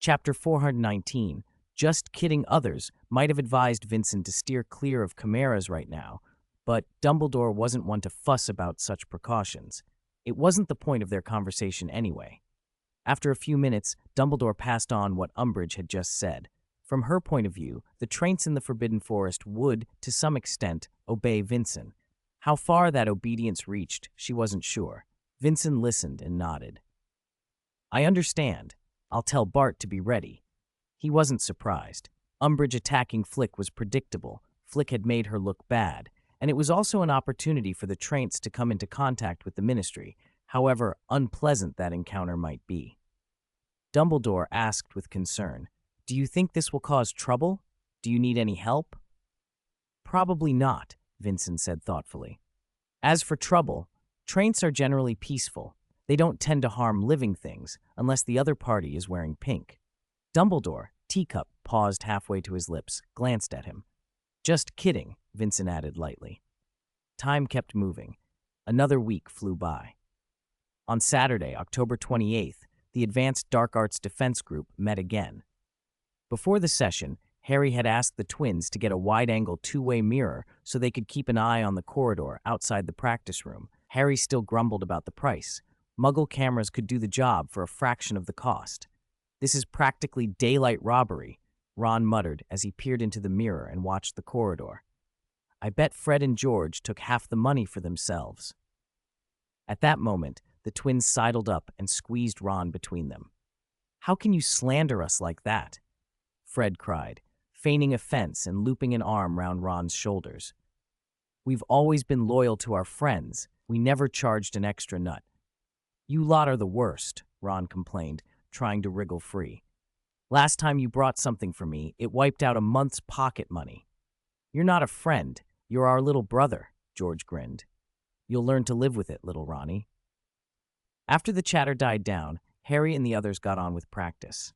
Chapter 419. Just kidding. Others might have advised Vincent to steer clear of chimeras right now, but Dumbledore wasn't one to fuss about such precautions. It wasn't the point of their conversation anyway. After a few minutes, Dumbledore passed on what Umbridge had just said. From her point of view, the traints in the Forbidden Forest would, to some extent, obey Vincent. How far that obedience reached, she wasn't sure. Vincent listened and nodded. "I understand. I'll tell Bart to be ready." He wasn't surprised. Umbridge attacking Flick was predictable. Flick had made her look bad, and it was also an opportunity for the traints to come into contact with the Ministry, however unpleasant that encounter might be. Dumbledore asked with concern, "Do you think this will cause trouble? Do you need any help?" "Probably not," Vincent said thoughtfully. "As for trouble, traints are generally peaceful. They don't tend to harm living things unless the other party is wearing pink." Dumbledore, teacup, paused halfway to his lips, glanced at him. "Just kidding," Vincent added lightly. Time kept moving. Another week flew by. On Saturday, October 28th, the Advanced Dark Arts Defense Group met again. Before the session, Harry had asked the twins to get a wide-angle two-way mirror so they could keep an eye on the corridor outside the practice room. Harry still grumbled about the price. Muggle cameras could do the job for a fraction of the cost. "This is practically daylight robbery," Ron muttered as he peered into the mirror and watched the corridor. "I bet Fred and George took half the money for themselves." At that moment, the twins sidled up and squeezed Ron between them. "How can you slander us like that?" Fred cried, feigning offense and looping an arm round Ron's shoulders. "We've always been loyal to our friends. We never charged an extra nut." "You lot are the worst," Ron complained, trying to wriggle free. "Last time you brought something for me, it wiped out a month's pocket money." "You're not a friend. You're our little brother," George grinned. "You'll learn to live with it, little Ronnie." After the chatter died down, Harry and the others got on with practice.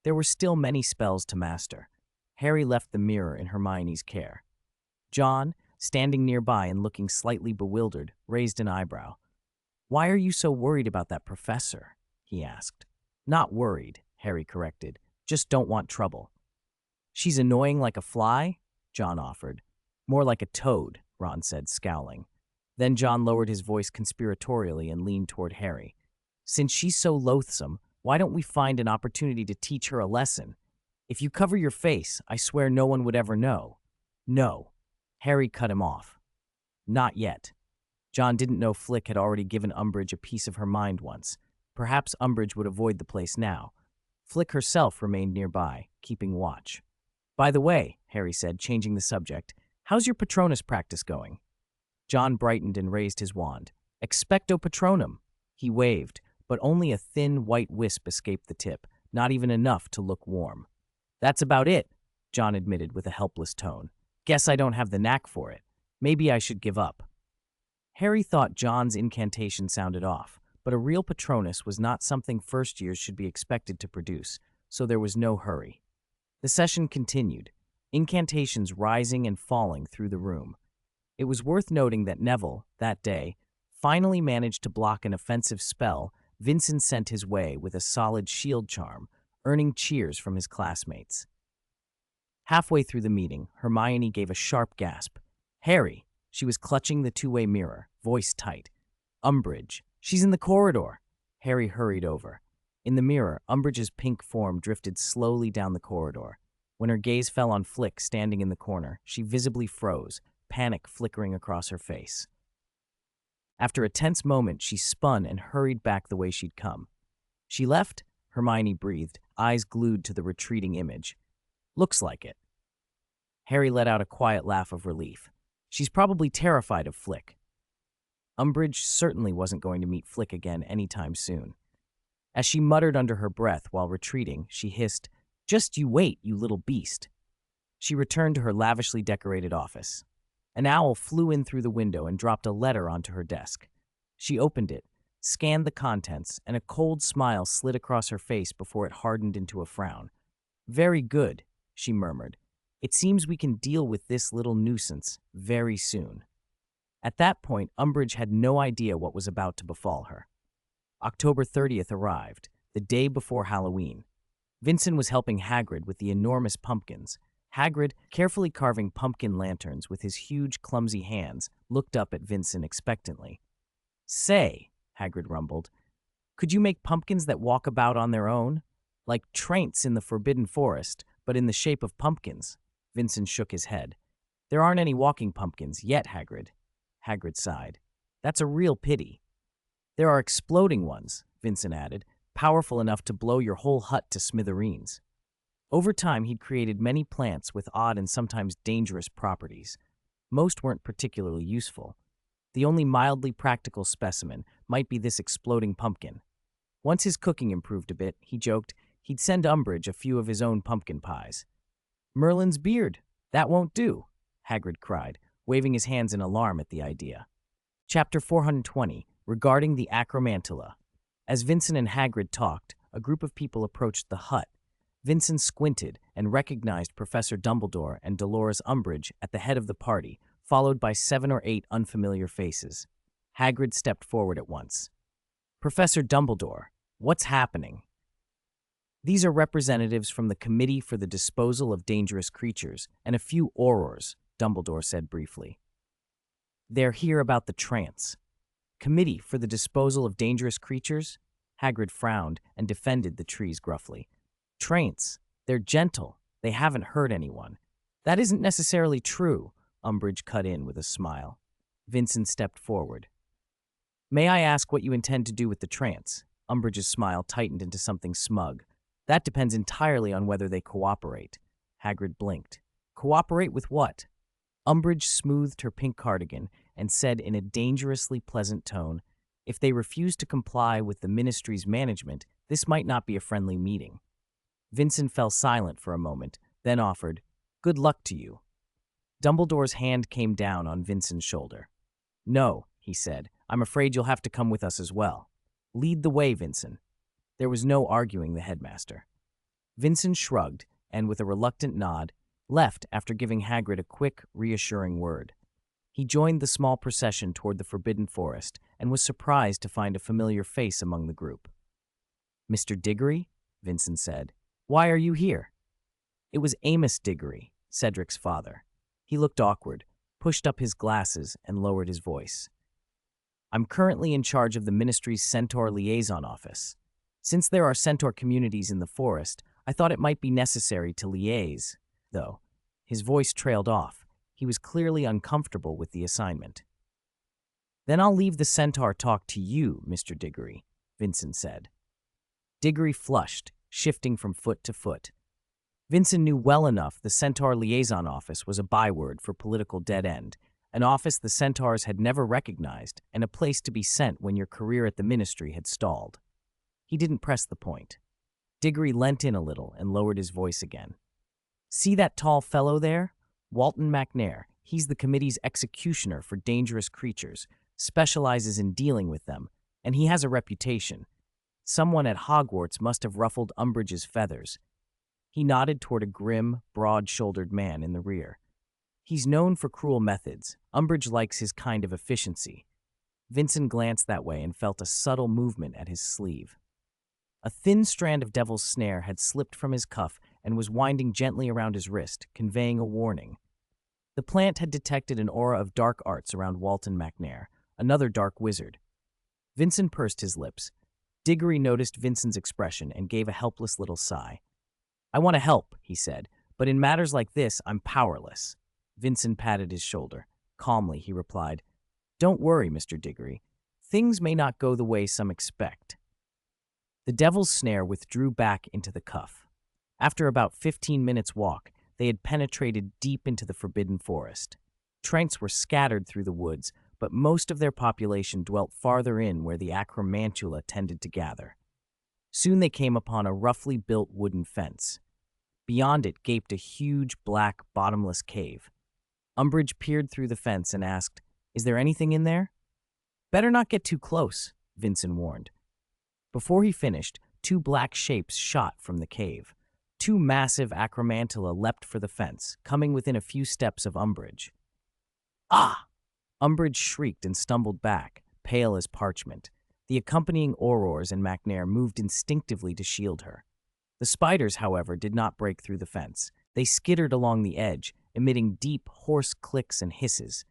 There were still many spells to master. Harry left the mirror in Hermione's care. John, standing nearby and looking slightly bewildered, raised an eyebrow. "Why are you so worried about that professor?" he asked. "Not worried," Harry corrected. "Just don't want trouble." "She's annoying like a fly?" John offered. "More like a toad," Ron said, scowling. Then John lowered his voice conspiratorially and leaned toward Harry. "Since she's so loathsome, why don't we find an opportunity to teach her a lesson? If you cover your face, I swear no one would ever know." "No." Harry cut him off. "Not yet." John didn't know Flick had already given Umbridge a piece of her mind once. Perhaps Umbridge would avoid the place now. Flick herself remained nearby, keeping watch. "By the way," Harry said, changing the subject, "how's your Patronus practice going?" John brightened and raised his wand. "Expecto Patronum." He waved, but only a thin white wisp escaped the tip, not even enough to look warm. "That's about it," John admitted with a helpless tone. "Guess I don't have the knack for it. Maybe I should give up." Harry thought John's incantation sounded off, but a real Patronus was not something first years should be expected to produce, so there was no hurry. The session continued, incantations rising and falling through the room. It was worth noting that Neville, that day, finally managed to block an offensive spell Vincent sent his way with a solid shield charm, earning cheers from his classmates. Halfway through the meeting, Hermione gave a sharp gasp. "Harry!" She was clutching the two-way mirror, voice tight. "Umbridge! She's in the corridor!" Harry hurried over. In the mirror, Umbridge's pink form drifted slowly down the corridor. When her gaze fell on Flick standing in the corner, she visibly froze, panic flickering across her face. After a tense moment, she spun and hurried back the way she'd come. "She left?" Hermione breathed, eyes glued to the retreating image. "Looks like it." Harry let out a quiet laugh of relief. "She's probably terrified of Flick." Umbridge certainly wasn't going to meet Flick again anytime soon. As she muttered under her breath while retreating, she hissed, "Just you wait, you little beast." She returned to her lavishly decorated office. An owl flew in through the window and dropped a letter onto her desk. She opened it, scanned the contents, and a cold smile slid across her face before it hardened into a frown. "Very good," she murmured. "It seems we can deal with this little nuisance very soon." At that point, Umbridge had no idea what was about to befall her. October 30th arrived, the day before Halloween. Vincent was helping Hagrid with the enormous pumpkins. Hagrid, carefully carving pumpkin lanterns with his huge, clumsy hands, looked up at Vincent expectantly. "Say," Hagrid rumbled, "could you make pumpkins that walk about on their own? Like traints in the Forbidden Forest, but in the shape of pumpkins." Vincent shook his head. "There aren't any walking pumpkins yet, Hagrid." Hagrid sighed. "That's a real pity." "There are exploding ones," Vincent added, "powerful enough to blow your whole hut to smithereens." Over time, he'd created many plants with odd and sometimes dangerous properties. Most weren't particularly useful. The only mildly practical specimen might be this exploding pumpkin. Once his cooking improved a bit, he joked, he'd send Umbridge a few of his own pumpkin pies. "Merlin's beard! That won't do!" Hagrid cried, waving his hands in alarm at the idea. Chapter 420, Regarding the Acromantula. As Vincent and Hagrid talked, a group of people approached the hut. Vincent squinted and recognized Professor Dumbledore and Dolores Umbridge at the head of the party, followed by 7 or 8 unfamiliar faces. Hagrid stepped forward at once. "Professor Dumbledore, what's happening?" "These are representatives from the Committee for the Disposal of Dangerous Creatures and a few aurors," Dumbledore said briefly. "They're here about the trance." "Committee for the Disposal of Dangerous Creatures?" Hagrid frowned and defended the trees gruffly. "Trance. They're gentle. They haven't hurt anyone." "That isn't necessarily true," Umbridge cut in with a smile. Vincent stepped forward. "May I ask what you intend to do with the trance?" Umbridge's smile tightened into something smug. "That depends entirely on whether they cooperate." Hagrid blinked. "Cooperate with what?" Umbridge smoothed her pink cardigan and said in a dangerously pleasant tone, "If they refuse to comply with the Ministry's management, this might not be a friendly meeting." Vincent fell silent for a moment, then offered, "Good luck to you." Dumbledore's hand came down on Vincent's shoulder. "No," he said, "I'm afraid you'll have to come with us as well. Lead the way, Vincent." There was no arguing the headmaster. Vincent shrugged and, with a reluctant nod, left after giving Hagrid a quick, reassuring word. He joined the small procession toward the Forbidden Forest and was surprised to find a familiar face among the group. "Mr. Diggory?" Vincent said. "Why are you here?" It was Amos Diggory, Cedric's father. He looked awkward, pushed up his glasses, and lowered his voice. "I'm currently in charge of the Ministry's Centaur Liaison Office. Since there are Centaur communities in the forest, I thought it might be necessary to liaise, though." His voice trailed off. He was clearly uncomfortable with the assignment. "Then I'll leave the Centaur talk to you, Mr. Diggory," Vincent said. Diggory flushed, shifting from foot to foot. Vincent knew well enough the Centaur Liaison Office was a byword for political dead end, an office the Centaurs had never recognized, and a place to be sent when your career at the Ministry had stalled. He didn't press the point. Diggory leant in a little and lowered his voice again. "See that tall fellow there? Walton McNair. He's the committee's executioner for dangerous creatures, specializes in dealing with them, and he has a reputation. Someone at Hogwarts must have ruffled Umbridge's feathers." He nodded toward a grim, broad-shouldered man in the rear. "He's known for cruel methods. Umbridge likes his kind of efficiency." Vincent glanced that way and felt a subtle movement at his sleeve. A thin strand of Devil's Snare had slipped from his cuff and was winding gently around his wrist, conveying a warning. The plant had detected an aura of dark arts around Walton McNair, another dark wizard. Vincent pursed his lips. Diggory noticed Vincent's expression and gave a helpless little sigh. "I want to help," he said, "but in matters like this, I'm powerless." Vincent patted his shoulder. Calmly, he replied, "Don't worry, Mr. Diggory. Things may not go the way some expect." The Devil's Snare withdrew back into the cuff. After about 15 minutes' walk, they had penetrated deep into the Forbidden Forest. Trents were scattered through the woods, but most of their population dwelt farther in where the acromantula tended to gather. Soon they came upon a roughly built wooden fence. Beyond it gaped a huge, black, bottomless cave. Umbridge peered through the fence and asked, "Is there anything in there?" "Better not get too close," Vincent warned. Before he finished, 2 black shapes shot from the cave. 2 massive acromantula leapt for the fence, coming within a few steps of Umbridge. "Ah!" Umbridge shrieked and stumbled back, pale as parchment. The accompanying aurors and McNair moved instinctively to shield her. The spiders, however, did not break through the fence. They skittered along the edge, emitting deep, hoarse clicks and hisses.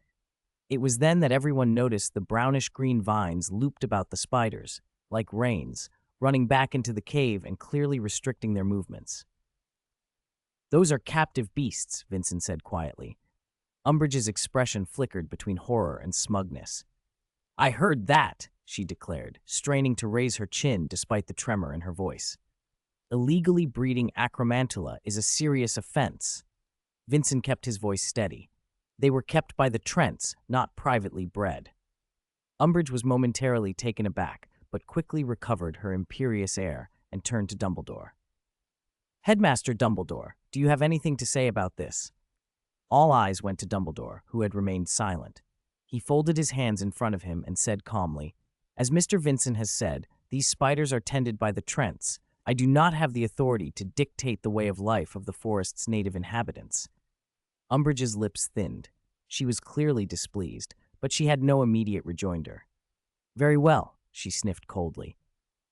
It was then that everyone noticed the brownish-green vines looped about the spiders, like reins, running back into the cave and clearly restricting their movements. "Those are captive beasts," Vincent said quietly. Umbridge's expression flickered between horror and smugness. "I heard that," she declared, straining to raise her chin despite the tremor in her voice. "Illegally breeding acromantula is a serious offense." Vincent kept his voice steady. "They were kept by the Trents, not privately bred." Umbridge was momentarily taken aback, but quickly recovered her imperious air and turned to Dumbledore. "Headmaster Dumbledore, do you have anything to say about this?" All eyes went to Dumbledore, who had remained silent. He folded his hands in front of him and said calmly, "As Mr. Vincent has said, these spiders are tended by the Trents. I do not have the authority to dictate the way of life of the forest's native inhabitants." Umbridge's lips thinned. She was clearly displeased, but she had no immediate rejoinder. "Very well," she sniffed coldly.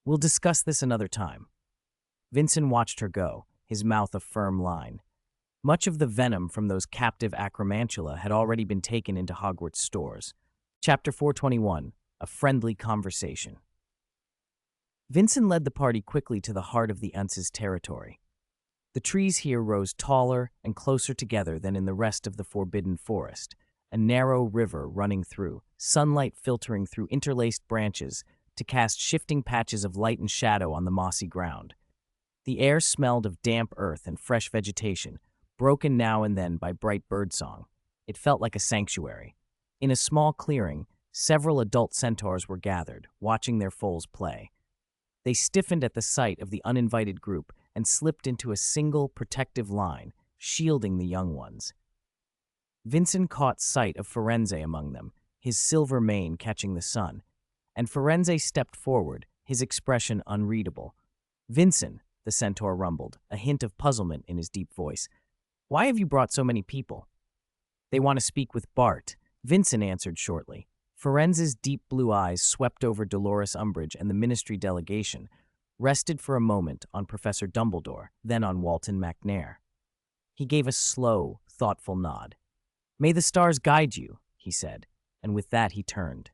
"We'll discuss this another time." Vincent watched her go, his mouth a firm line. Much of the venom from those captive acromantula had already been taken into Hogwarts stores. Chapter 421, A Friendly Conversation. Vincent led the party quickly to the heart of the Unce's territory. The trees here rose taller and closer together than in the rest of the Forbidden Forest, a narrow river running through, sunlight filtering through interlaced branches to cast shifting patches of light and shadow on the mossy ground. The air smelled of damp earth and fresh vegetation, broken now and then by bright birdsong. It felt like a sanctuary. In a small clearing, several adult centaurs were gathered, watching their foals play. They stiffened at the sight of the uninvited group and slipped into a single protective line, shielding the young ones. Vincent caught sight of Firenze among them, his silver mane catching the sun, and Firenze stepped forward, his expression unreadable. "Vincent," the centaur rumbled, a hint of puzzlement in his deep voice, "why have you brought so many people?" "They want to speak with Bart," Vincent answered shortly. Firenze's deep blue eyes swept over Dolores Umbridge and the Ministry delegation, rested for a moment on Professor Dumbledore, then on Walton McNair. He gave a slow, thoughtful nod. "May the stars guide you," he said, and with that he turned.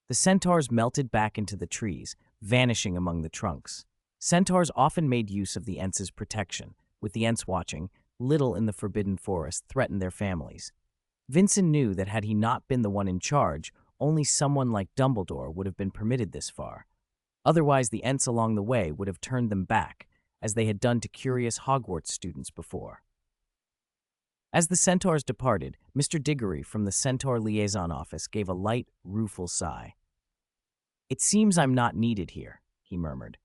The centaurs melted back into the trees, vanishing among the trunks. Centaurs often made use of the Ence's protection. With the Ents watching, little in the Forbidden Forest threatened their families. Vincent knew that had he not been the one in charge, only someone like Dumbledore would have been permitted this far. Otherwise, the Ents along the way would have turned them back, as they had done to curious Hogwarts students before. As the centaurs departed, Mr. Diggory from the Centaur Liaison Office gave a light, rueful sigh. "It seems I'm not needed here," he murmured.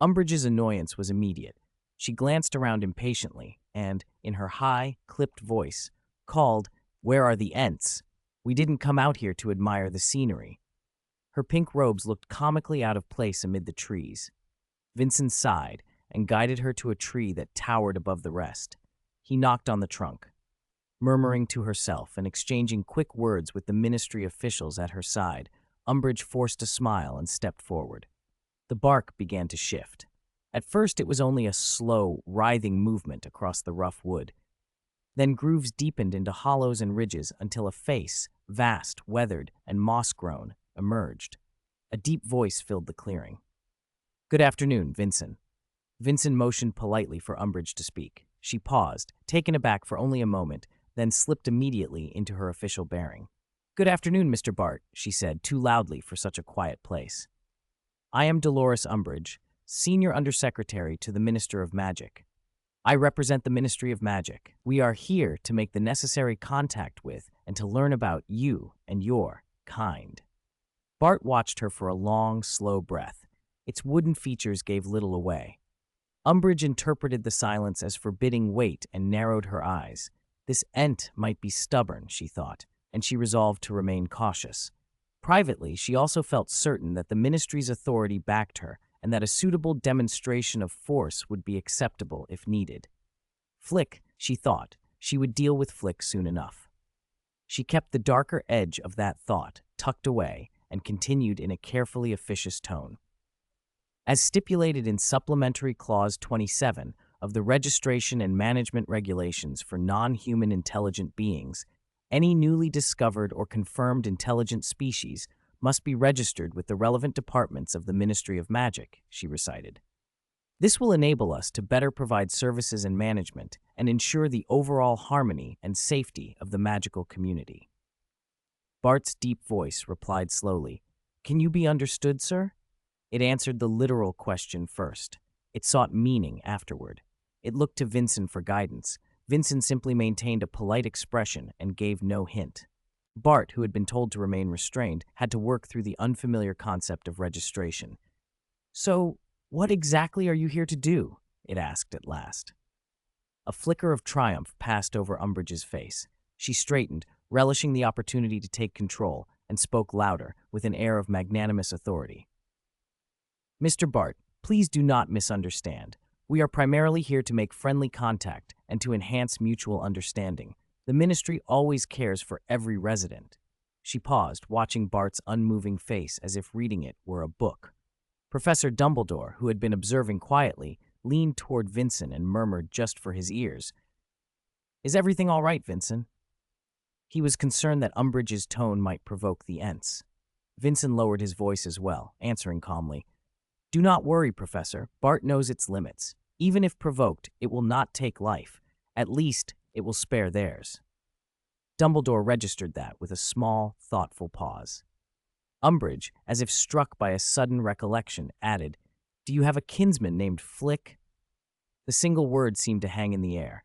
Umbridge's annoyance was immediate. She glanced around impatiently and, in her high, clipped voice, called, "Where are the Ents? We didn't come out here to admire the scenery." Her pink robes looked comically out of place amid the trees. Vincent sighed and guided her to a tree that towered above the rest. He knocked on the trunk. Murmuring to herself and exchanging quick words with the Ministry officials at her side, Umbridge forced a smile and stepped forward. The bark began to shift. At first it was only a slow, writhing movement across the rough wood. Then grooves deepened into hollows and ridges until a face, vast, weathered, and moss-grown, emerged. A deep voice filled the clearing. "Good afternoon, Vincent." Vincent motioned politely for Umbridge to speak. She paused, taken aback for only a moment, then slipped immediately into her official bearing. "Good afternoon, Mr. Bart," she said, too loudly for such a quiet place. "I am Dolores Umbridge, Senior Undersecretary to the Minister of Magic. I represent the Ministry of Magic. We are here to make the necessary contact with and to learn about you and your kind." Bart watched her for a long, slow breath. Its wooden features gave little away. Umbridge interpreted the silence as forbidding wait and narrowed her eyes. This Ent might be stubborn, she thought, and she resolved to remain cautious. Privately, she also felt certain that the Ministry's authority backed her and that a suitable demonstration of force would be acceptable if needed. Flick, she thought, she would deal with Flick soon enough. She kept the darker edge of that thought tucked away and continued in a carefully officious tone. As stipulated in Supplementary Clause 27 of the Registration and Management Regulations for Non-Human Intelligent Beings, any newly discovered or confirmed intelligent species must be registered with the relevant departments of the Ministry of Magic, she recited. This will enable us to better provide services and management and ensure the overall harmony and safety of the magical community. Bart's deep voice replied slowly, "Can you be understood, sir?" It answered the literal question first. It sought meaning afterward. It looked to Vincent for guidance. Vincent simply maintained a polite expression and gave no hint. Bart, who had been told to remain restrained, had to work through the unfamiliar concept of registration. "So, what exactly are you here to do?" it asked at last. A flicker of triumph passed over Umbridge's face. She straightened, relishing the opportunity to take control, and spoke louder, with an air of magnanimous authority. "Mr. Bart, please do not misunderstand. We are primarily here to make friendly contact and to enhance mutual understanding. The Ministry always cares for every resident." She paused, watching Bart's unmoving face as if reading it were a book. Professor Dumbledore, who had been observing quietly, leaned toward Vincent and murmured just for his ears, "Is everything all right, Vincent?" He was concerned that Umbridge's tone might provoke the Ents. Vincent lowered his voice as well, answering calmly, "Do not worry, Professor. Bart knows its limits. Even if provoked, it will not take life. At least, it will spare theirs." Dumbledore registered that with a small, thoughtful pause. Umbridge, as if struck by a sudden recollection, added, "Do you have a kinsman named Flick?" The single word seemed to hang in the air.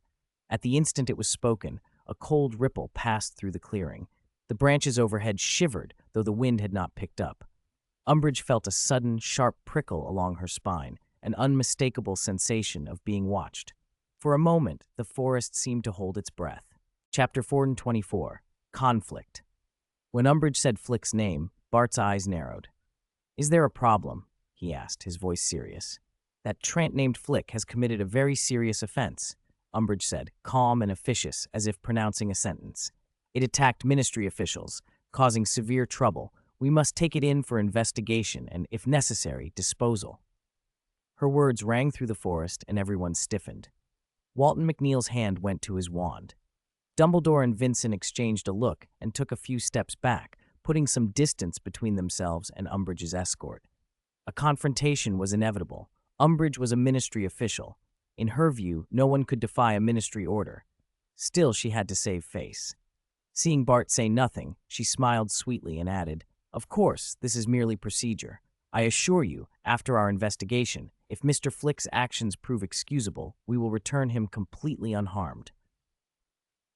At the instant it was spoken, a cold ripple passed through the clearing. The branches overhead shivered, though the wind had not picked up. Umbridge felt a sudden, sharp prickle along her spine, an unmistakable sensation of being watched. For a moment, the forest seemed to hold its breath. Chapter 424, Conflict. When Umbridge said Flick's name, Bart's eyes narrowed. "Is there a problem?" he asked, his voice serious. "That tramp named Flick has committed a very serious offense," Umbridge said, calm and officious, as if pronouncing a sentence. "It attacked Ministry officials, causing severe trouble. We must take it in for investigation and, if necessary, disposal." Her words rang through the forest, and everyone stiffened. Walton McNeil's hand went to his wand. Dumbledore and Vincent exchanged a look and took a few steps back, putting some distance between themselves and Umbridge's escort. A confrontation was inevitable. Umbridge was a Ministry official. In her view, no one could defy a Ministry order. Still, she had to save face. Seeing Bart say nothing, she smiled sweetly and added, "Of course, this is merely procedure. I assure you, after our investigation, if Mr. Flick's actions prove excusable, we will return him completely unharmed."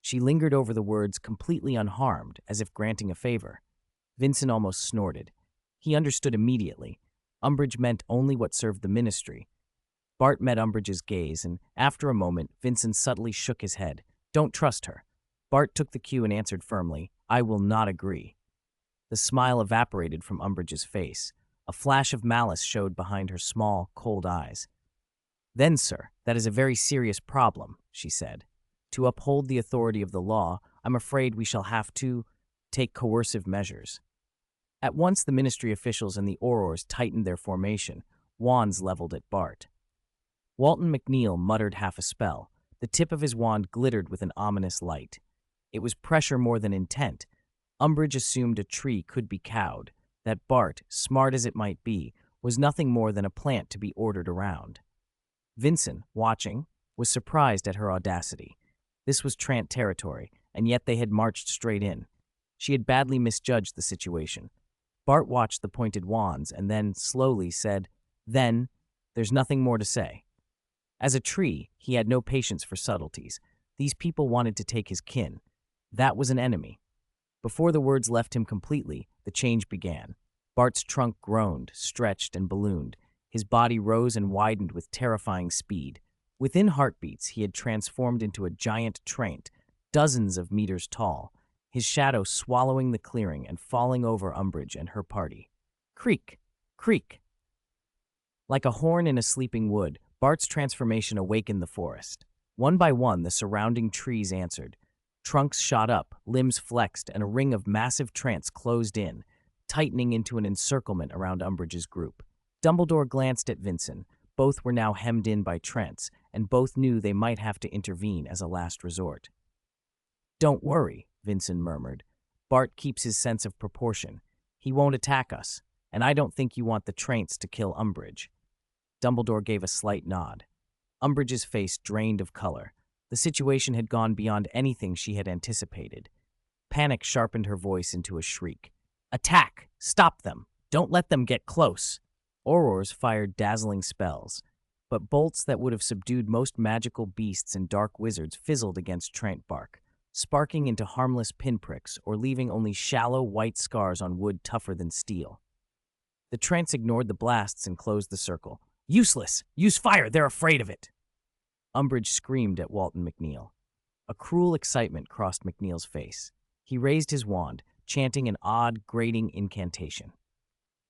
She lingered over the words "completely unharmed," as if granting a favor. Vincent almost snorted. He understood immediately. Umbridge meant only what served the Ministry. Bart met Umbridge's gaze, and after a moment, Vincent subtly shook his head. "Don't trust her." Bart took the cue and answered firmly, "I will not agree." The smile evaporated from Umbridge's face. A flash of malice showed behind her small, cold eyes. "Then, sir, that is a very serious problem," she said. "To uphold the authority of the law, I'm afraid we shall have to take coercive measures." At once the Ministry officials and the Aurors tightened their formation, wands leveled at Bart. Walton McNeil muttered half a spell. The tip of his wand glittered with an ominous light. It was pressure more than intent. Umbridge assumed a tree could be cowed, that Bart, smart as it might be, was nothing more than a plant to be ordered around. Vincent, watching, was surprised at her audacity. This was Trant territory, and yet they had marched straight in. She had badly misjudged the situation. Bart watched the pointed wands and then, slowly, said, "Then, there's nothing more to say." As a tree, he had no patience for subtleties. These people wanted to take his kin. That was an enemy. Before the words left him completely, the change began. Bart's trunk groaned, stretched, and ballooned. His body rose and widened with terrifying speed. Within heartbeats, he had transformed into a giant Trant, dozens of meters tall, his shadow swallowing the clearing and falling over Umbridge and her party. Creak! Creak! Like a horn in a sleeping wood, Bart's transformation awakened the forest. One by one, the surrounding trees answered. Trunks shot up, limbs flexed, and a ring of massive Trants closed in, tightening into an encirclement around Umbridge's group. Dumbledore glanced at Vincent. Both were now hemmed in by Trents, and both knew they might have to intervene as a last resort. "Don't worry," Vincent murmured. "Bart keeps his sense of proportion. He won't attack us, and I don't think you want the Trents to kill Umbridge." Dumbledore gave a slight nod. Umbridge's face drained of color. The situation had gone beyond anything she had anticipated. Panic sharpened her voice into a shriek. "Attack! Stop them! Don't let them get close!" Aurors fired dazzling spells, but bolts that would have subdued most magical beasts and dark wizards fizzled against Trent bark, sparking into harmless pinpricks or leaving only shallow white scars on wood tougher than steel. The Trents ignored the blasts and closed the circle. "Useless! Use fire! They're afraid of it!" Umbridge screamed at Walton McNeil. A cruel excitement crossed McNeil's face. He raised his wand, chanting an odd, grating incantation.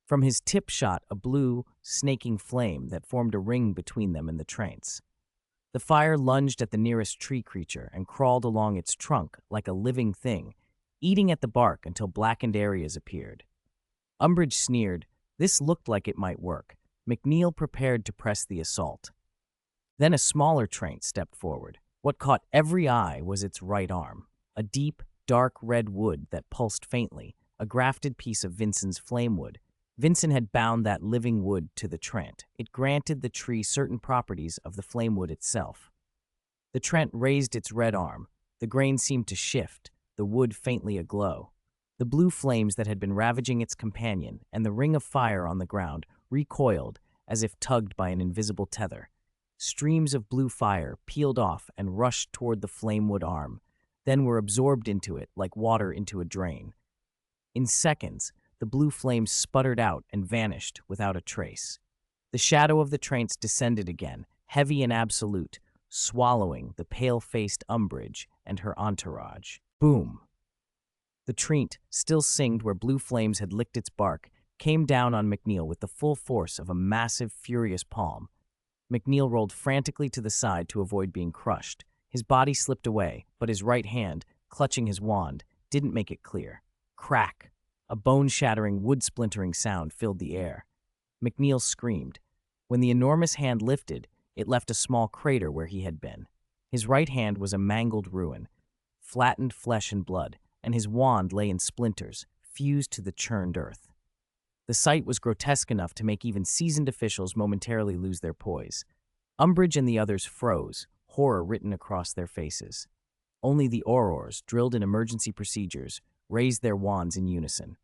From his tip shot a blue, snaking flame that formed a ring between them and the Trents. The fire lunged at the nearest tree creature and crawled along its trunk like a living thing, eating at the bark until blackened areas appeared. Umbridge sneered. This looked like it might work. McNeil prepared to press the assault. Then a smaller Trent stepped forward. What caught every eye was its right arm, a deep, dark red wood that pulsed faintly, a grafted piece of Vincent's flame wood. Vincent had bound that living wood to the Trent. It granted the tree certain properties of the flame wood itself. The Trent raised its red arm. The grain seemed to shift, the wood faintly aglow. The blue flames that had been ravaging its companion and the ring of fire on the ground recoiled as if tugged by an invisible tether. Streams of blue fire peeled off and rushed toward the flame wood arm, then were absorbed into it like water into a drain. In seconds, the blue flames sputtered out and vanished without a trace. The shadow of the Trents descended again, heavy and absolute, swallowing the pale-faced Umbridge and her entourage. Boom! The Trent, still singed where blue flames had licked its bark, came down on McNeil with the full force of a massive, furious palm. McNeil rolled frantically to the side to avoid being crushed. His body slipped away, but his right hand, clutching his wand, didn't make it clear. Crack! A bone-shattering, wood-splintering sound filled the air. McNeil screamed. When the enormous hand lifted, it left a small crater where he had been. His right hand was a mangled ruin, flattened flesh and blood, and his wand lay in splinters, fused to the churned earth. The sight was grotesque enough to make even seasoned officials momentarily lose their poise. Umbridge and the others froze, horror written across their faces. Only the Aurors, drilled in emergency procedures, raised their wands in unison.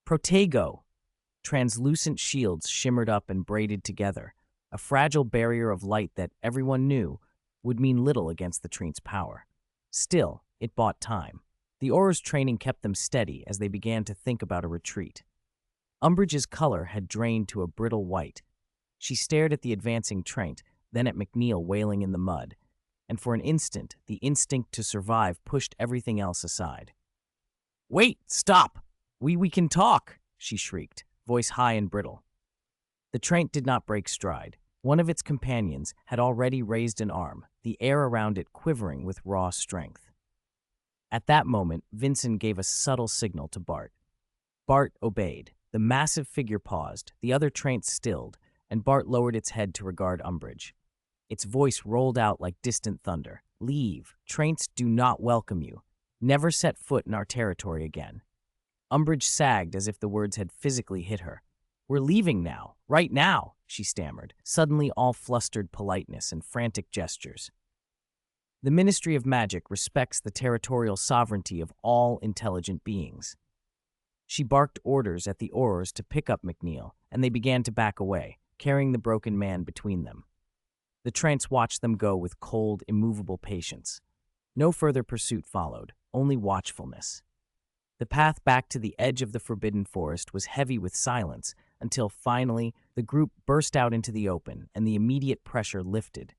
Protego! Translucent shields shimmered up and braided together, a fragile barrier of light that, everyone knew, would mean little against the Trent's power. Still, it bought time. The Aurors' training kept them steady as they began to think about a retreat. Umbridge's color had drained to a brittle white. She stared at the advancing Trent, then at McNeil wailing in the mud, and for an instant, the instinct to survive pushed everything else aside. "Wait! Stop! We can talk!" she shrieked, voice high and brittle. The Trent did not break stride. One of its companions had already raised an arm, the air around it quivering with raw strength. At that moment, Vincent gave a subtle signal to Bart. Bart obeyed. The massive figure paused, the other Trent stilled, and Bart lowered its head to regard Umbridge. Its voice rolled out like distant thunder. "Leave. Trents do not welcome you. Never set foot in our territory again." Umbridge sagged as if the words had physically hit her. "We're leaving now. Right now," she stammered, suddenly all flustered politeness and frantic gestures. "The Ministry of Magic respects the territorial sovereignty of all intelligent beings." She barked orders at the Aurors to pick up McNeil, and they began to back away, carrying the broken man between them. The Trents watched them go with cold, immovable patience. No further pursuit followed, only watchfulness. The path back to the edge of the forbidden forest was heavy with silence until, finally, the group burst out into the open and the immediate pressure lifted.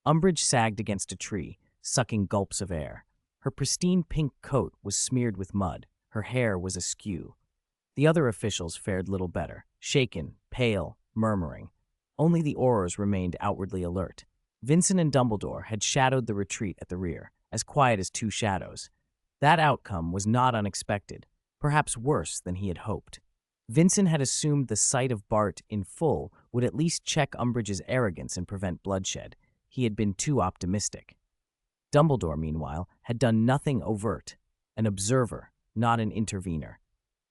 Umbridge sagged against a tree, sucking gulps of air. Her pristine pink coat was smeared with mud. Her hair was askew. The other officials fared little better, shaken, pale, murmuring. Only the Aurors remained outwardly alert. Vincent and Dumbledore had shadowed the retreat at the rear, as quiet as two shadows. That outcome was not unexpected, perhaps worse than he had hoped. Vincent had assumed the sight of Bart in full would at least check Umbridge's arrogance and prevent bloodshed. He had been too optimistic. Dumbledore, meanwhile, had done nothing overt, an observer, not an intervener.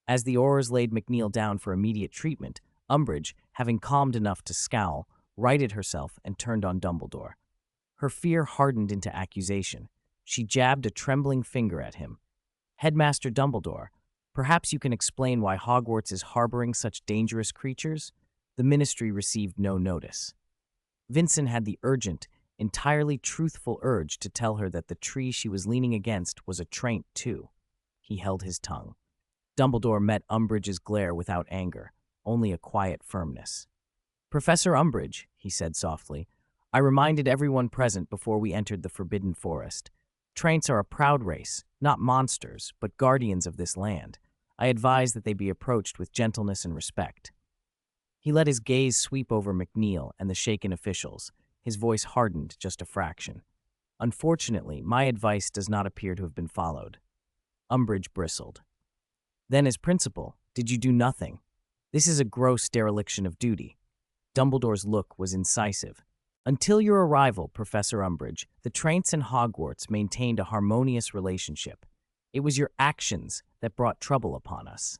As the Aurors laid McNeil down for immediate treatment, Umbridge, having calmed enough to scowl, righted herself and turned on Dumbledore. Her fear hardened into accusation. She jabbed a trembling finger at him. "Headmaster Dumbledore, perhaps you can explain why Hogwarts is harboring such dangerous creatures?" The Ministry received no notice. Vincent had the urgent, entirely truthful urge to tell her that the tree she was leaning against was a traint, too. He held his tongue. Dumbledore met Umbridge's glare without anger, only a quiet firmness. "Professor Umbridge," he said softly, "I reminded everyone present before we entered the Forbidden Forest. Traints are a proud race, not monsters, but guardians of this land. I advise that they be approached with gentleness and respect." He let his gaze sweep over McNeil and the shaken officials. His voice hardened just a fraction. "Unfortunately, my advice does not appear to have been followed." Umbridge bristled. "Then as principal, did you do nothing? This is a gross dereliction of duty." Dumbledore's look was incisive. "Until your arrival, Professor Umbridge, the Traints and Hogwarts maintained a harmonious relationship. It was your actions that brought trouble upon us."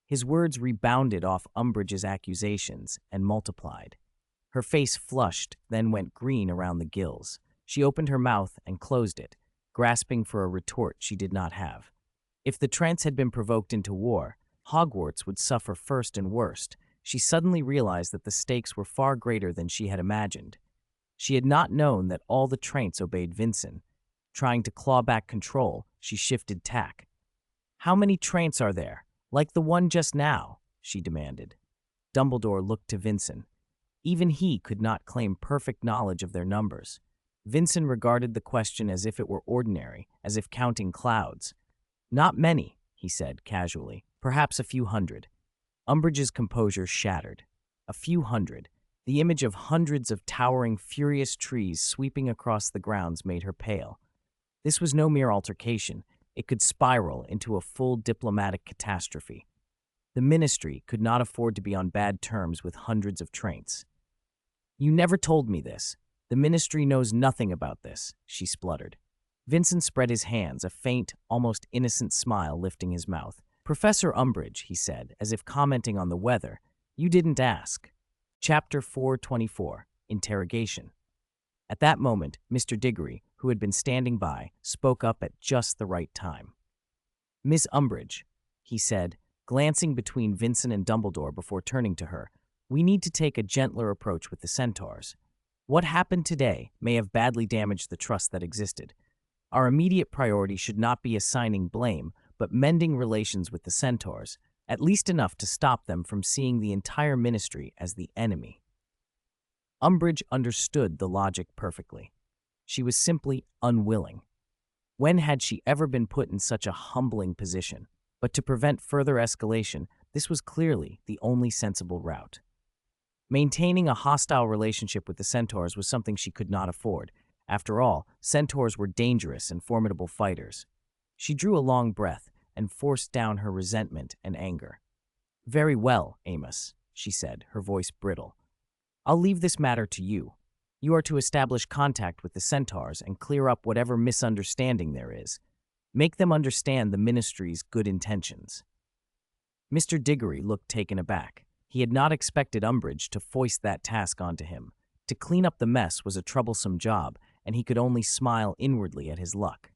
His words rebounded off Umbridge's accusations and multiplied. Her face flushed, then went green around the gills. She opened her mouth and closed it, grasping for a retort she did not have. If the Trents had been provoked into war, Hogwarts would suffer first and worst. She suddenly realized that the stakes were far greater than she had imagined. She had not known that all the Trents obeyed Vincent. Trying to claw back control, she shifted tack. "How many Trents are there? Like the one just now?" she demanded. Dumbledore looked to Vincent. Even he could not claim perfect knowledge of their numbers. Vincent regarded the question as if it were ordinary, as if counting clouds. "Not many," he said casually. "Perhaps a few hundred." Umbridge's composure shattered. A few hundred. The image of hundreds of towering, furious trees sweeping across the grounds made her pale. This was no mere altercation. It could spiral into a full diplomatic catastrophe. The Ministry could not afford to be on bad terms with hundreds of Traints. "You never told me this. The Ministry knows nothing about this," she spluttered. Vincent spread his hands, a faint, almost innocent smile lifting his mouth. "Professor Umbridge," he said, as if commenting on the weather, "you didn't ask." Chapter 424, Interrogation. At that moment, Mr. Diggory, who had been standing by, spoke up at just the right time. "Miss Umbridge," he said, glancing between Vincent and Dumbledore before turning to her, "we need to take a gentler approach with the centaurs. What happened today may have badly damaged the trust that existed. Our immediate priority should not be assigning blame, but mending relations with the centaurs, at least enough to stop them from seeing the entire Ministry as the enemy." Umbridge understood the logic perfectly. She was simply unwilling. When had she ever been put in such a humbling position? But to prevent further escalation, this was clearly the only sensible route. Maintaining a hostile relationship with the centaurs was something she could not afford. After all, centaurs were dangerous and formidable fighters. She drew a long breath and forced down her resentment and anger. "Very well, Amos," she said, her voice brittle. "I'll leave this matter to you. You are to establish contact with the centaurs and clear up whatever misunderstanding there is. Make them understand the Ministry's good intentions." Mr. Diggory looked taken aback. He had not expected Umbridge to foist that task onto him. To clean up the mess was a troublesome job, and he could only smile inwardly at his luck.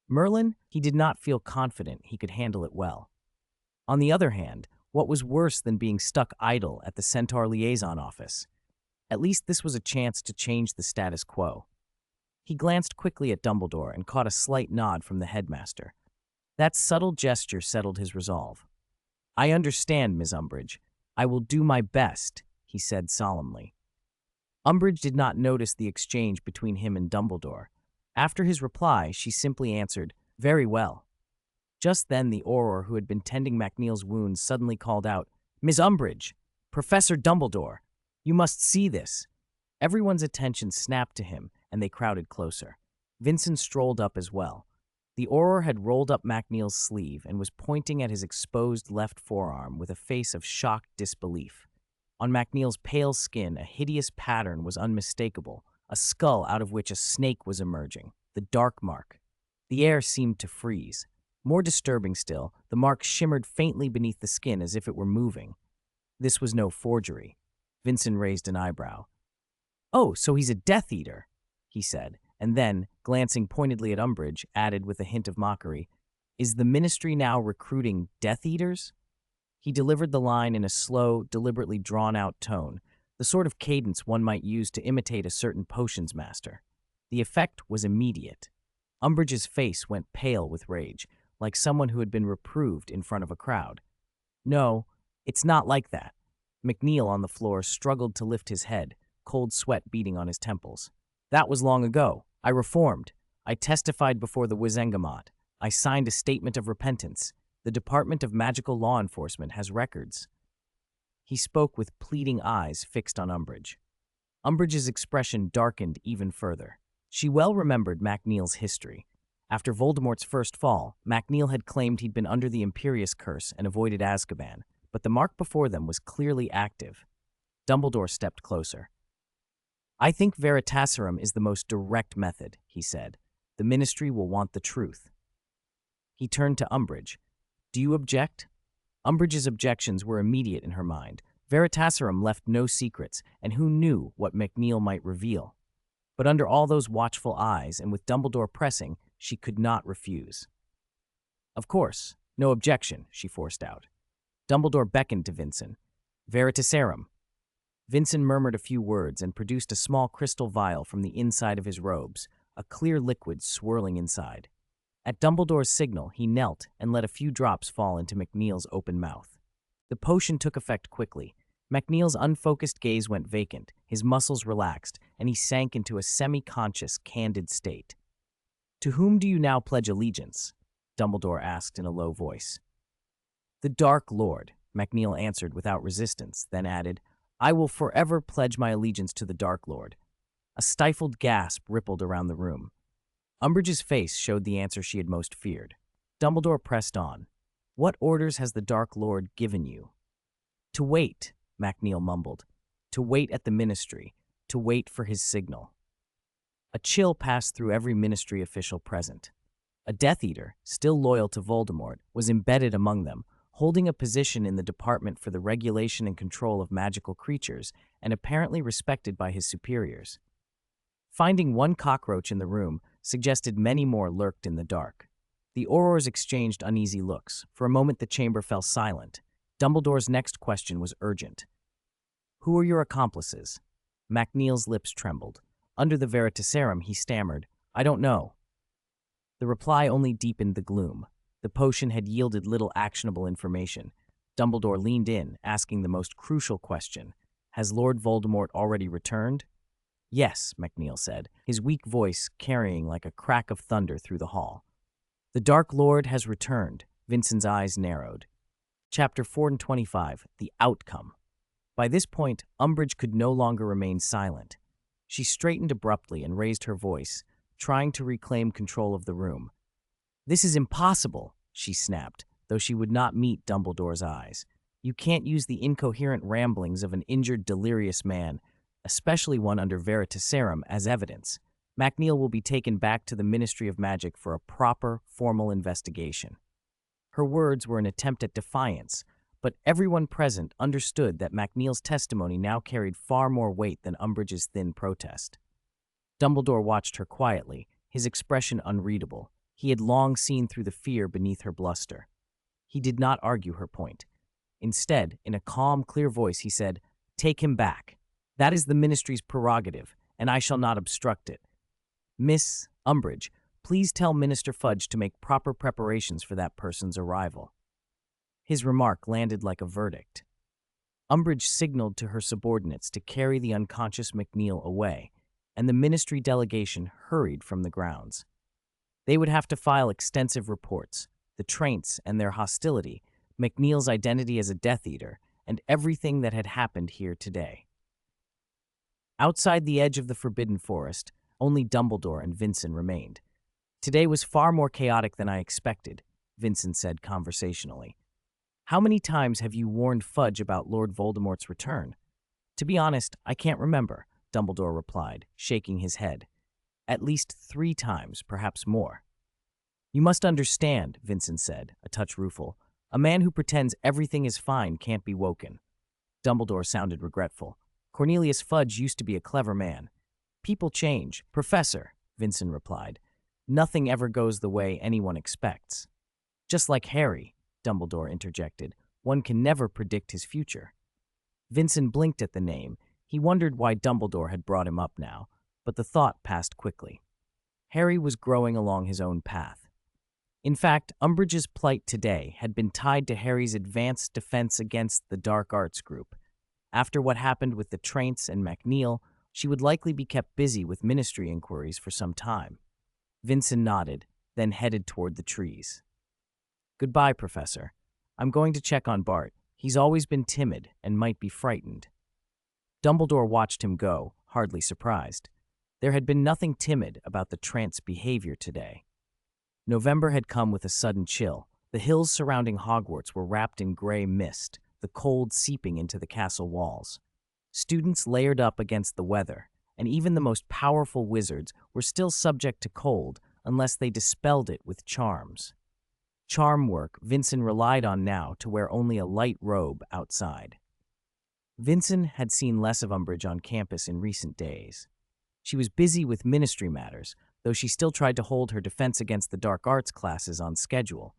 Merlin, he did not feel confident he could handle it well. On the other hand, what was worse than being stuck idle at the Centaur Liaison Office? At least this was a chance to change the status quo. He glanced quickly at Dumbledore and caught a slight nod from the headmaster. That subtle gesture settled his resolve. "I understand, Miss Umbridge. I will do my best," he said solemnly. Umbridge did not notice the exchange between him and Dumbledore. After his reply, she simply answered, "Very well." Just then, the Auror who had been tending McNeil's wounds suddenly called out, "Miss Umbridge! Professor Dumbledore! You must see this!" Everyone's attention snapped to him, and they crowded closer. Vincent strolled up as well. The Auror had rolled up MacNeil's sleeve and was pointing at his exposed left forearm with a face of shocked disbelief. On MacNeil's pale skin, a hideous pattern was unmistakable, a skull out of which a snake was emerging, the dark mark. The air seemed to freeze. More disturbing still, the mark shimmered faintly beneath the skin as if it were moving. This was no forgery. Vincent raised an eyebrow. "Oh, so he's a Death Eater," he said, and then, glancing pointedly at Umbridge, added with a hint of mockery, "Is the Ministry now recruiting Death Eaters?" He delivered the line in a slow, deliberately drawn-out tone, the sort of cadence one might use to imitate a certain potions master. The effect was immediate. Umbridge's face went pale with rage, like someone who had been reproved in front of a crowd. "No, it's not like that." MacNeil on the floor struggled to lift his head, cold sweat beating on his temples. "That was long ago. I reformed. I testified before the Wizengamot. I signed a statement of repentance. The Department of Magical Law Enforcement has records." He spoke with pleading eyes fixed on Umbridge. Umbridge's expression darkened even further. She well remembered MacNeil's history. After Voldemort's first fall, MacNeil had claimed he'd been under the Imperious Curse and avoided Azkaban, but the mark before them was clearly active. Dumbledore stepped closer. "I think Veritaserum is the most direct method," he said. "The Ministry will want the truth." He turned to Umbridge. "Do you object?" Umbridge's objections were immediate in her mind. Veritaserum left no secrets, and who knew what MacNeil might reveal? But under all those watchful eyes, and with Dumbledore pressing, she could not refuse. "Of course, no objection," she forced out. Dumbledore beckoned to Vincent. "Veritaserum." Vincent murmured a few words and produced a small crystal vial from the inside of his robes, a clear liquid swirling inside. At Dumbledore's signal, he knelt and let a few drops fall into MacNeil's open mouth. The potion took effect quickly. MacNeil's unfocused gaze went vacant, his muscles relaxed, and he sank into a semi-conscious, candid state. "To whom do you now pledge allegiance?" Dumbledore asked in a low voice. "The Dark Lord," MacNeil answered without resistance, then added, "I will forever pledge my allegiance to the Dark Lord." A stifled gasp rippled around the room. Umbridge's face showed the answer she had most feared. Dumbledore pressed on. "What orders has the Dark Lord given you?" "To wait," MacNeil mumbled. "To wait at the Ministry. To wait for his signal." A chill passed through every Ministry official present. A Death Eater, still loyal to Voldemort, was embedded among them, holding a position in the Department for the Regulation and Control of Magical Creatures, and apparently respected by his superiors. Finding one cockroach in the room suggested many more lurked in the dark. The Aurors exchanged uneasy looks. For a moment the chamber fell silent. Dumbledore's next question was urgent. "Who are your accomplices?" MacNeil's lips trembled. Under the Veritaserum, he stammered, "I don't know." The reply only deepened the gloom. The potion had yielded little actionable information. Dumbledore leaned in, asking the most crucial question. "Has Lord Voldemort already returned?" "Yes," MacNeil said, his weak voice carrying like a crack of thunder through the hall. "The Dark Lord has returned." Vincent's eyes narrowed. Chapter 425, The Outcome. By this point, Umbridge could no longer remain silent. She straightened abruptly and raised her voice, trying to reclaim control of the room. "This is impossible," she snapped, though she would not meet Dumbledore's eyes. "You can't use the incoherent ramblings of an injured, delirious man, especially one under Veritaserum, as evidence. MacNeil will be taken back to the Ministry of Magic for a proper, formal investigation." Her words were an attempt at defiance, but everyone present understood that MacNeil's testimony now carried far more weight than Umbridge's thin protest. Dumbledore watched her quietly, his expression unreadable. He had long seen through the fear beneath her bluster. He did not argue her point. Instead, in a calm, clear voice, he said, "Take him back. That is the Ministry's prerogative, and I shall not obstruct it. Miss Umbridge, please tell Minister Fudge to make proper preparations for that person's arrival." His remark landed like a verdict. Umbridge signaled to her subordinates to carry the unconscious MacNeil away, and the Ministry delegation hurried from the grounds. They would have to file extensive reports, the Traints and their hostility, MacNeil's identity as a Death Eater, and everything that had happened here today. Outside the edge of the Forbidden Forest, only Dumbledore and Vincent remained. Today was far more chaotic than I expected, Vincent said conversationally. How many times have you warned Fudge about Lord Voldemort's return? To be honest, I can't remember, Dumbledore replied, shaking his head. At least 3 times, perhaps more. You must understand, Vincent said, a touch rueful. A man who pretends everything is fine can't be woken. Dumbledore sounded regretful. Cornelius Fudge used to be a clever man. People change. Professor, Vincent replied. Nothing ever goes the way anyone expects. Just like Harry, Dumbledore interjected. One can never predict his future. Vincent blinked at the name. He wondered why Dumbledore had brought him up now, but the thought passed quickly. Harry was growing along his own path. In fact, Umbridge's plight today had been tied to Harry's advanced defense against the Dark Arts group. After what happened with the Traints and MacNeil, she would likely be kept busy with ministry inquiries for some time. Vincent nodded, then headed toward the trees. Goodbye, Professor. I'm going to check on Bart. He's always been timid and might be frightened. Dumbledore watched him go, hardly surprised. There had been nothing timid about the Trant's behavior today. November had come with a sudden chill. The hills surrounding Hogwarts were wrapped in gray mist, the cold seeping into the castle walls. Students layered up against the weather, and even the most powerful wizards were still subject to cold unless they dispelled it with charms. Charm work Vincent relied on now to wear only a light robe outside. Vincent had seen less of Umbridge on campus in recent days. She was busy with ministry matters, though she still tried to hold her defense against the dark arts classes on schedule,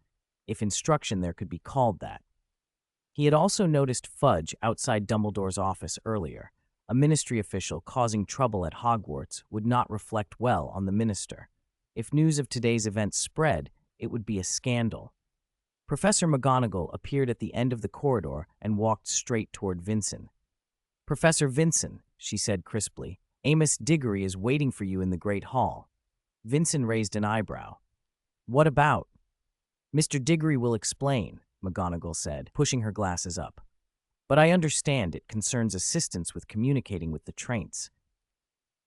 if instruction there could be called that. He had also noticed Fudge outside Dumbledore's office earlier. A ministry official causing trouble at Hogwarts would not reflect well on the minister. If news of today's event spread, it would be a scandal. Professor McGonagall appeared at the end of the corridor and walked straight toward Vincent. Professor Vincent, she said crisply, Amos Diggory is waiting for you in the Great Hall. Vincent raised an eyebrow. What about? Mr. Diggory will explain, McGonagall said, pushing her glasses up. But I understand it concerns assistance with communicating with the Traints.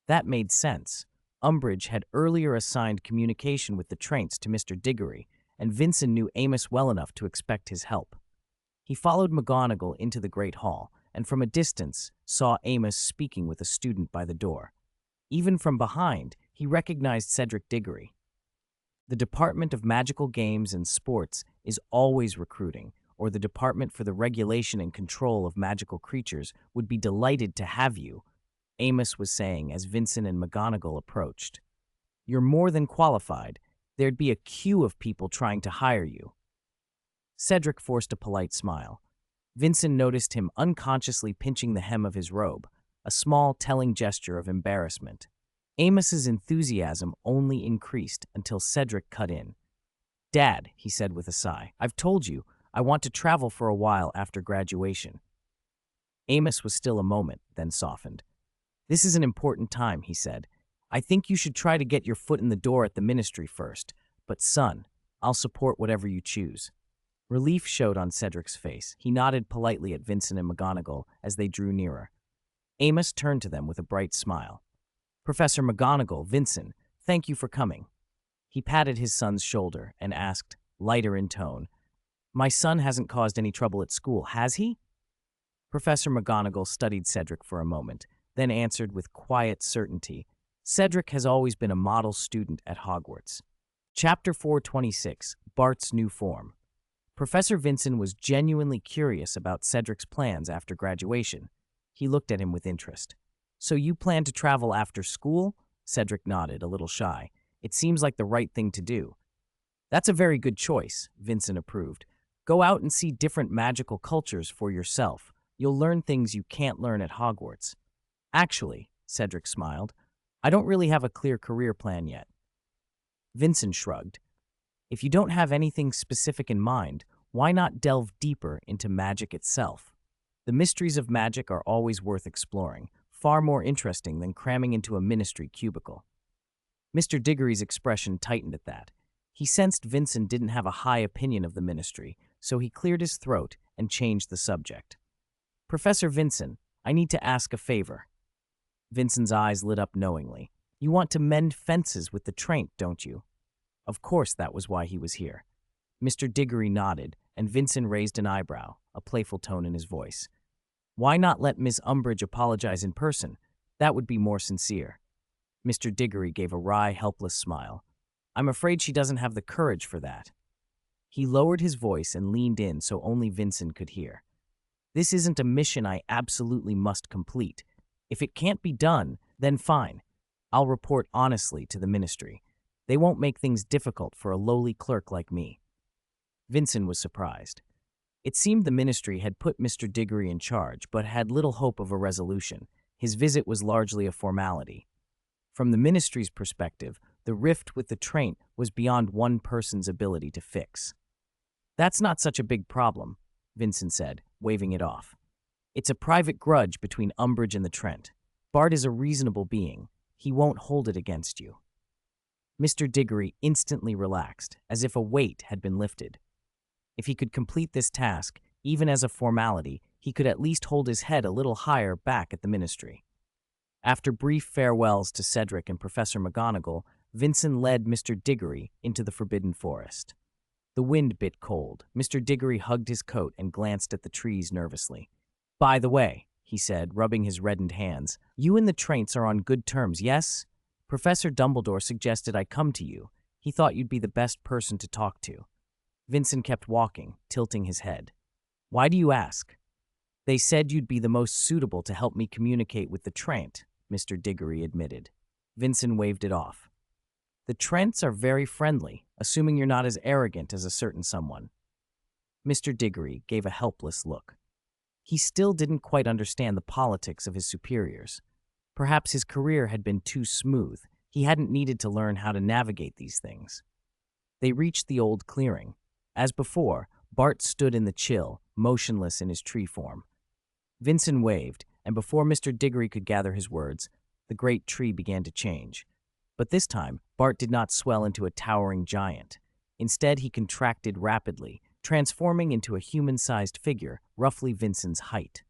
That made sense. Umbridge had earlier assigned communication with the Traints to Mr. Diggory, and Vincent knew Amos well enough to expect his help. He followed McGonagall into the Great Hall, and from a distance saw Amos speaking with a student by the door. Even from behind, he recognized Cedric Diggory. The Department of Magical Games and Sports is always recruiting, or the Department for the Regulation and Control of Magical Creatures would be delighted to have you, Amos was saying as Vincent and McGonagall approached. You're more than qualified. There'd be a queue of people trying to hire you. Cedric forced a polite smile. Vincent noticed him unconsciously pinching the hem of his robe, a small, telling gesture of embarrassment. Amos's enthusiasm only increased until Cedric cut in. Dad, he said with a sigh, I've told you, I want to travel for a while after graduation. Amos was still a moment, then softened. This is an important time, he said. I think you should try to get your foot in the door at the ministry first, but son, I'll support whatever you choose. Relief showed on Cedric's face. He nodded politely at Vincent and McGonagall as they drew nearer. Amos turned to them with a bright smile. Professor McGonagall, Vincent, thank you for coming. He patted his son's shoulder and asked, lighter in tone, My son hasn't caused any trouble at school, has he? Professor McGonagall studied Cedric for a moment, then answered with quiet certainty, Cedric has always been a model student at Hogwarts. Chapter 426, Bart's New Form. Professor Vincent was genuinely curious about Cedric's plans after graduation. He looked at him with interest. So you plan to travel after school? Cedric nodded, a little shy. It seems like the right thing to do. That's a very good choice, Vincent approved. Go out and see different magical cultures for yourself. You'll learn things you can't learn at Hogwarts. Actually, Cedric smiled, I don't really have a clear career plan yet. Vincent shrugged. If you don't have anything specific in mind, why not delve deeper into magic itself? The mysteries of magic are always worth exploring, far more interesting than cramming into a ministry cubicle. Mr. Diggory's expression tightened at that. He sensed Vincent didn't have a high opinion of the ministry, so he cleared his throat and changed the subject. Professor Vincent, I need to ask a favor. Vincent's eyes lit up knowingly. You want to mend fences with the Traint, don't you? Of course that was why he was here. Mr. Diggory nodded, and Vincent raised an eyebrow, a playful tone in his voice. Why not let Miss Umbridge apologize in person? That would be more sincere. Mr. Diggory gave a wry, helpless smile. I'm afraid she doesn't have the courage for that. He lowered his voice and leaned in so only Vincent could hear. This isn't a mission I absolutely must complete. If it can't be done, then fine. I'll report honestly to the ministry. They won't make things difficult for a lowly clerk like me. Vincent was surprised. It seemed the ministry had put Mr. Diggory in charge, but had little hope of a resolution. His visit was largely a formality. From the ministry's perspective, the rift with the Traint was beyond one person's ability to fix. That's not such a big problem, Vincent said, waving it off. It's a private grudge between Umbridge and the Trent. Bart is a reasonable being. He won't hold it against you. Mr. Diggory instantly relaxed, as if a weight had been lifted. If he could complete this task, even as a formality, he could at least hold his head a little higher back at the ministry. After brief farewells to Cedric and Professor McGonagall, Vincent led Mr. Diggory into the Forbidden Forest. The wind bit cold. Mr. Diggory hugged his coat and glanced at the trees nervously. By the way, he said, rubbing his reddened hands, you and the Traints are on good terms, yes? Professor Dumbledore suggested I come to you. He thought you'd be the best person to talk to. Vincent kept walking, tilting his head. Why do you ask? They said you'd be the most suitable to help me communicate with the Trent, Mr. Diggory admitted. Vincent waved it off. The Trents are very friendly, assuming you're not as arrogant as a certain someone. Mr. Diggory gave a helpless look. He still didn't quite understand the politics of his superiors. Perhaps his career had been too smooth. He hadn't needed to learn how to navigate these things. They reached the old clearing. As before, Bart stood in the chill, motionless in his tree form. Vincent waved, and before Mr. Diggory could gather his words, the great tree began to change. But this time, Bart did not swell into a towering giant. Instead, he contracted rapidly, transforming into a human-sized figure, roughly Vincent's height.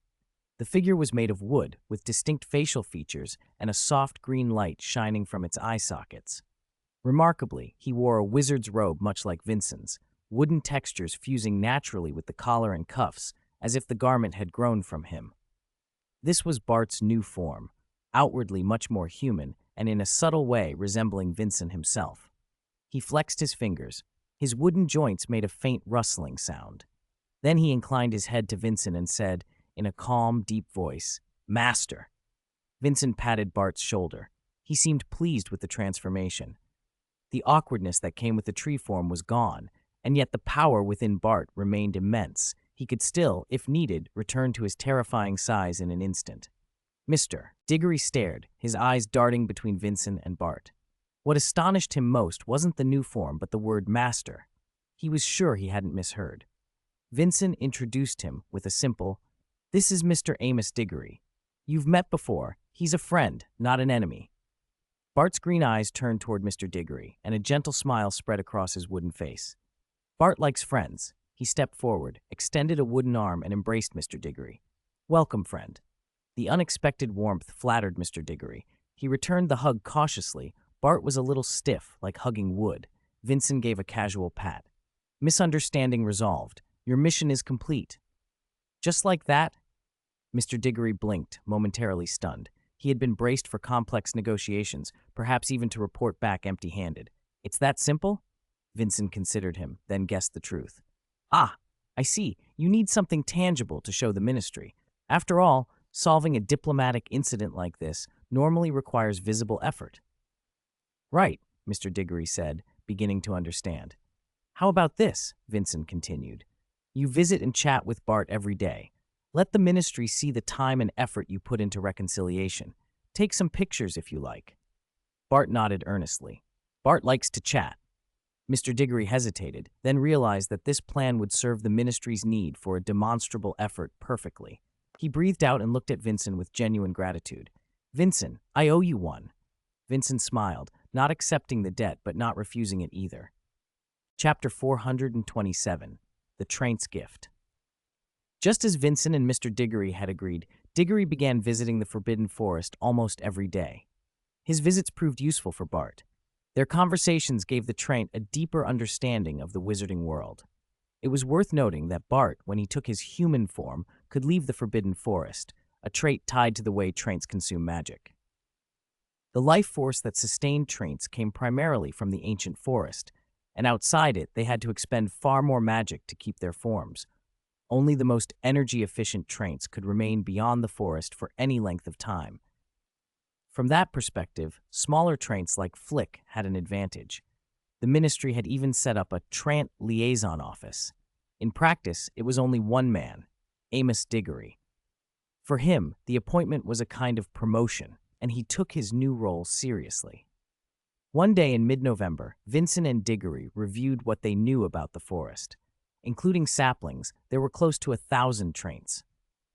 The figure was made of wood, with distinct facial features and a soft green light shining from its eye sockets. Remarkably, he wore a wizard's robe much like Vincent's, wooden textures fusing naturally with the collar and cuffs, as if the garment had grown from him. This was Bart's new form, outwardly much more human, and in a subtle way resembling Vincent himself. He flexed his fingers. His wooden joints made a faint rustling sound. Then he inclined his head to Vincent and said, in a calm, deep voice, "Master." Vincent patted Bart's shoulder. He seemed pleased with the transformation. The awkwardness that came with the tree form was gone, and yet the power within Bart remained immense. He could still, if needed, return to his terrifying size in an instant. Mr. Diggory stared, his eyes darting between Vincent and Bart. What astonished him most wasn't the new form, but the word master. He was sure he hadn't misheard. Vincent introduced him with a simple, "This is Mr. Amos Diggory. You've met before. He's a friend, not an enemy." Bart's green eyes turned toward Mr. Diggory, and a gentle smile spread across his wooden face. Bart likes friends. He stepped forward, extended a wooden arm, and embraced Mr. Diggory. "Welcome, friend." The unexpected warmth flattered Mr. Diggory. He returned the hug cautiously. Bart was a little stiff, like hugging wood. Vincent gave a casual pat. "Misunderstanding resolved. Your mission is complete." Just like that? Mr. Diggory blinked, momentarily stunned. He had been braced for complex negotiations, perhaps even to report back empty-handed. "It's that simple?" Vincent considered him, then guessed the truth. "Ah, I see. You need something tangible to show the ministry. After all, solving a diplomatic incident like this normally requires visible effort." "Right," Mr. Diggory said, beginning to understand. "How about this?" Vincent continued. "You visit and chat with Bart every day. Let the ministry see the time and effort you put into reconciliation. Take some pictures if you like." Bart nodded earnestly. "Bart likes to chat." Mr. Diggory hesitated, then realized that this plan would serve the ministry's need for a demonstrable effort perfectly. He breathed out and looked at Vincent with genuine gratitude. "Vincent, I owe you one." Vincent smiled, not accepting the debt but not refusing it either. Chapter 427, The Traint's Gift. Just as Vincent and Mr. Diggory had agreed, Diggory began visiting the Forbidden Forest almost every day. His visits proved useful for Bart. Their conversations gave the Traint a deeper understanding of the wizarding world. It was worth noting that Bart, when he took his human form, could leave the Forbidden Forest, a trait tied to the way Traints consume magic. The life force that sustained Traints came primarily from the ancient forest, and outside it they had to expend far more magic to keep their forms. Only the most energy-efficient Traints could remain beyond the forest for any length of time. From that perspective, smaller Traints like Flick had an advantage. The Ministry had even set up a Trant liaison office. In practice, it was only one man, Amos Diggory. For him, the appointment was a kind of promotion, and he took his new role seriously. One day in mid-November, Vincent and Diggory reviewed what they knew about the forest. Including saplings, there were close to 1,000 Traints.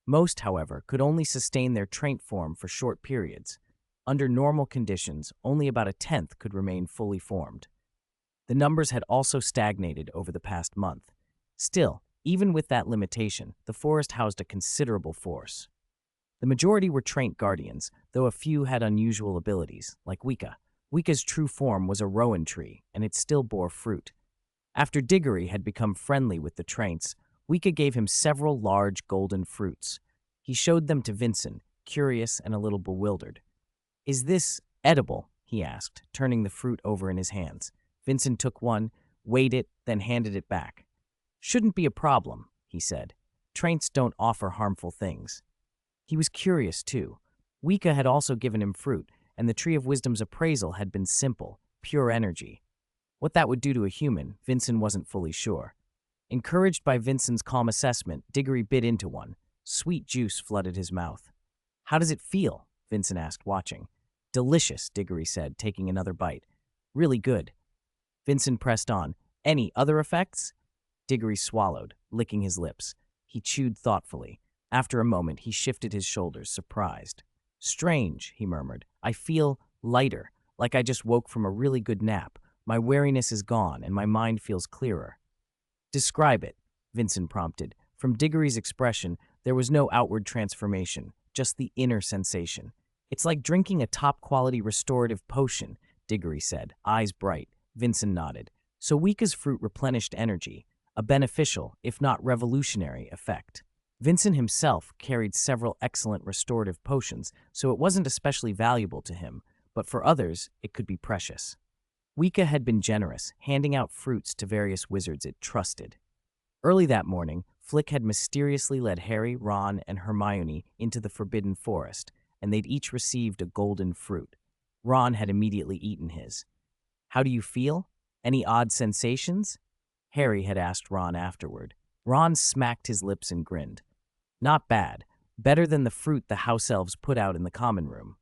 Most, however, could only sustain their Traint form for short periods. Under normal conditions, only about 1/10 could remain fully formed. The numbers had also stagnated over the past month. Still, even with that limitation, the forest housed a considerable force. The majority were Traint guardians, though a few had unusual abilities, like Wicca. Wicca's true form was a rowan tree, and it still bore fruit. After Diggory had become friendly with the Traints, Wicca gave him several large golden fruits. He showed them to Vincent, curious and a little bewildered. "Is this edible?" he asked, turning the fruit over in his hands. Vincent took one, weighed it, then handed it back. "Shouldn't be a problem," he said. "Traints don't offer harmful things." He was curious, too. Wicca had also given him fruit, and the Tree of Wisdom's appraisal had been simple, pure energy. What that would do to a human, Vincent wasn't fully sure. Encouraged by Vincent's calm assessment, Diggory bit into one. Sweet juice flooded his mouth. "How does it feel?" Vincent asked, watching. "Delicious," Diggory said, taking another bite. "Really good." Vincent pressed on. "Any other effects?" Diggory swallowed, licking his lips. He chewed thoughtfully. After a moment, he shifted his shoulders, surprised. "Strange," he murmured. "I feel lighter, like I just woke from a really good nap. My wariness is gone, and my mind feels clearer." "Describe it," Vincent prompted. From Diggory's expression, there was no outward transformation, just the inner sensation. "It's like drinking a top-quality restorative potion," Diggory said, eyes bright. Vincent nodded. "So Wicca's fruit replenished energy, a beneficial, if not revolutionary, effect." Vincent himself carried several excellent restorative potions, so it wasn't especially valuable to him, but for others, it could be precious. Wicca had been generous, handing out fruits to various wizards it trusted. Early that morning, Flick had mysteriously led Harry, Ron, and Hermione into the Forbidden Forest, and they'd each received a golden fruit. Ron had immediately eaten his. "How do you feel? Any odd sensations?" Harry had asked Ron afterward. Ron smacked his lips and grinned. "Not bad. Better than the fruit the house elves put out in the common room."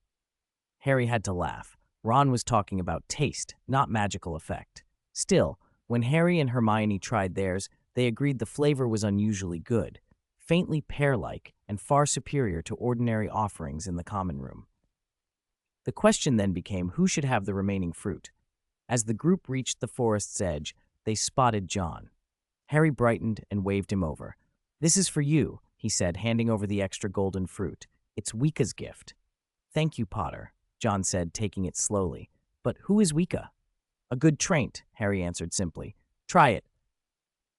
Harry had to laugh. Ron was talking about taste, not magical effect. Still, when Harry and Hermione tried theirs, they agreed the flavor was unusually good, faintly pear-like and far superior to ordinary offerings in the common room. The question then became who should have the remaining fruit. As the group reached the forest's edge, they spotted John. Harry brightened and waved him over. "This is for you," he said, handing over the extra golden fruit. "It's Wicca's gift." "Thank you, Potter," John said, taking it slowly. "But who is Wicca?" "A good Traint," Harry answered simply. "Try it."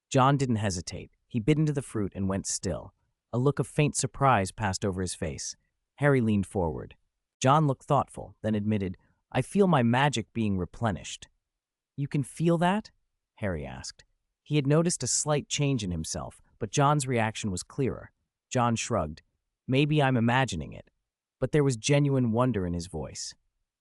John didn't hesitate. He bit into the fruit and went still. A look of faint surprise passed over his face. Harry leaned forward. John looked thoughtful, then admitted, "I feel my magic being replenished." "You can feel that?" Harry asked. He had noticed a slight change in himself, but John's reaction was clearer. John shrugged. "Maybe I'm imagining it." But there was genuine wonder in his voice.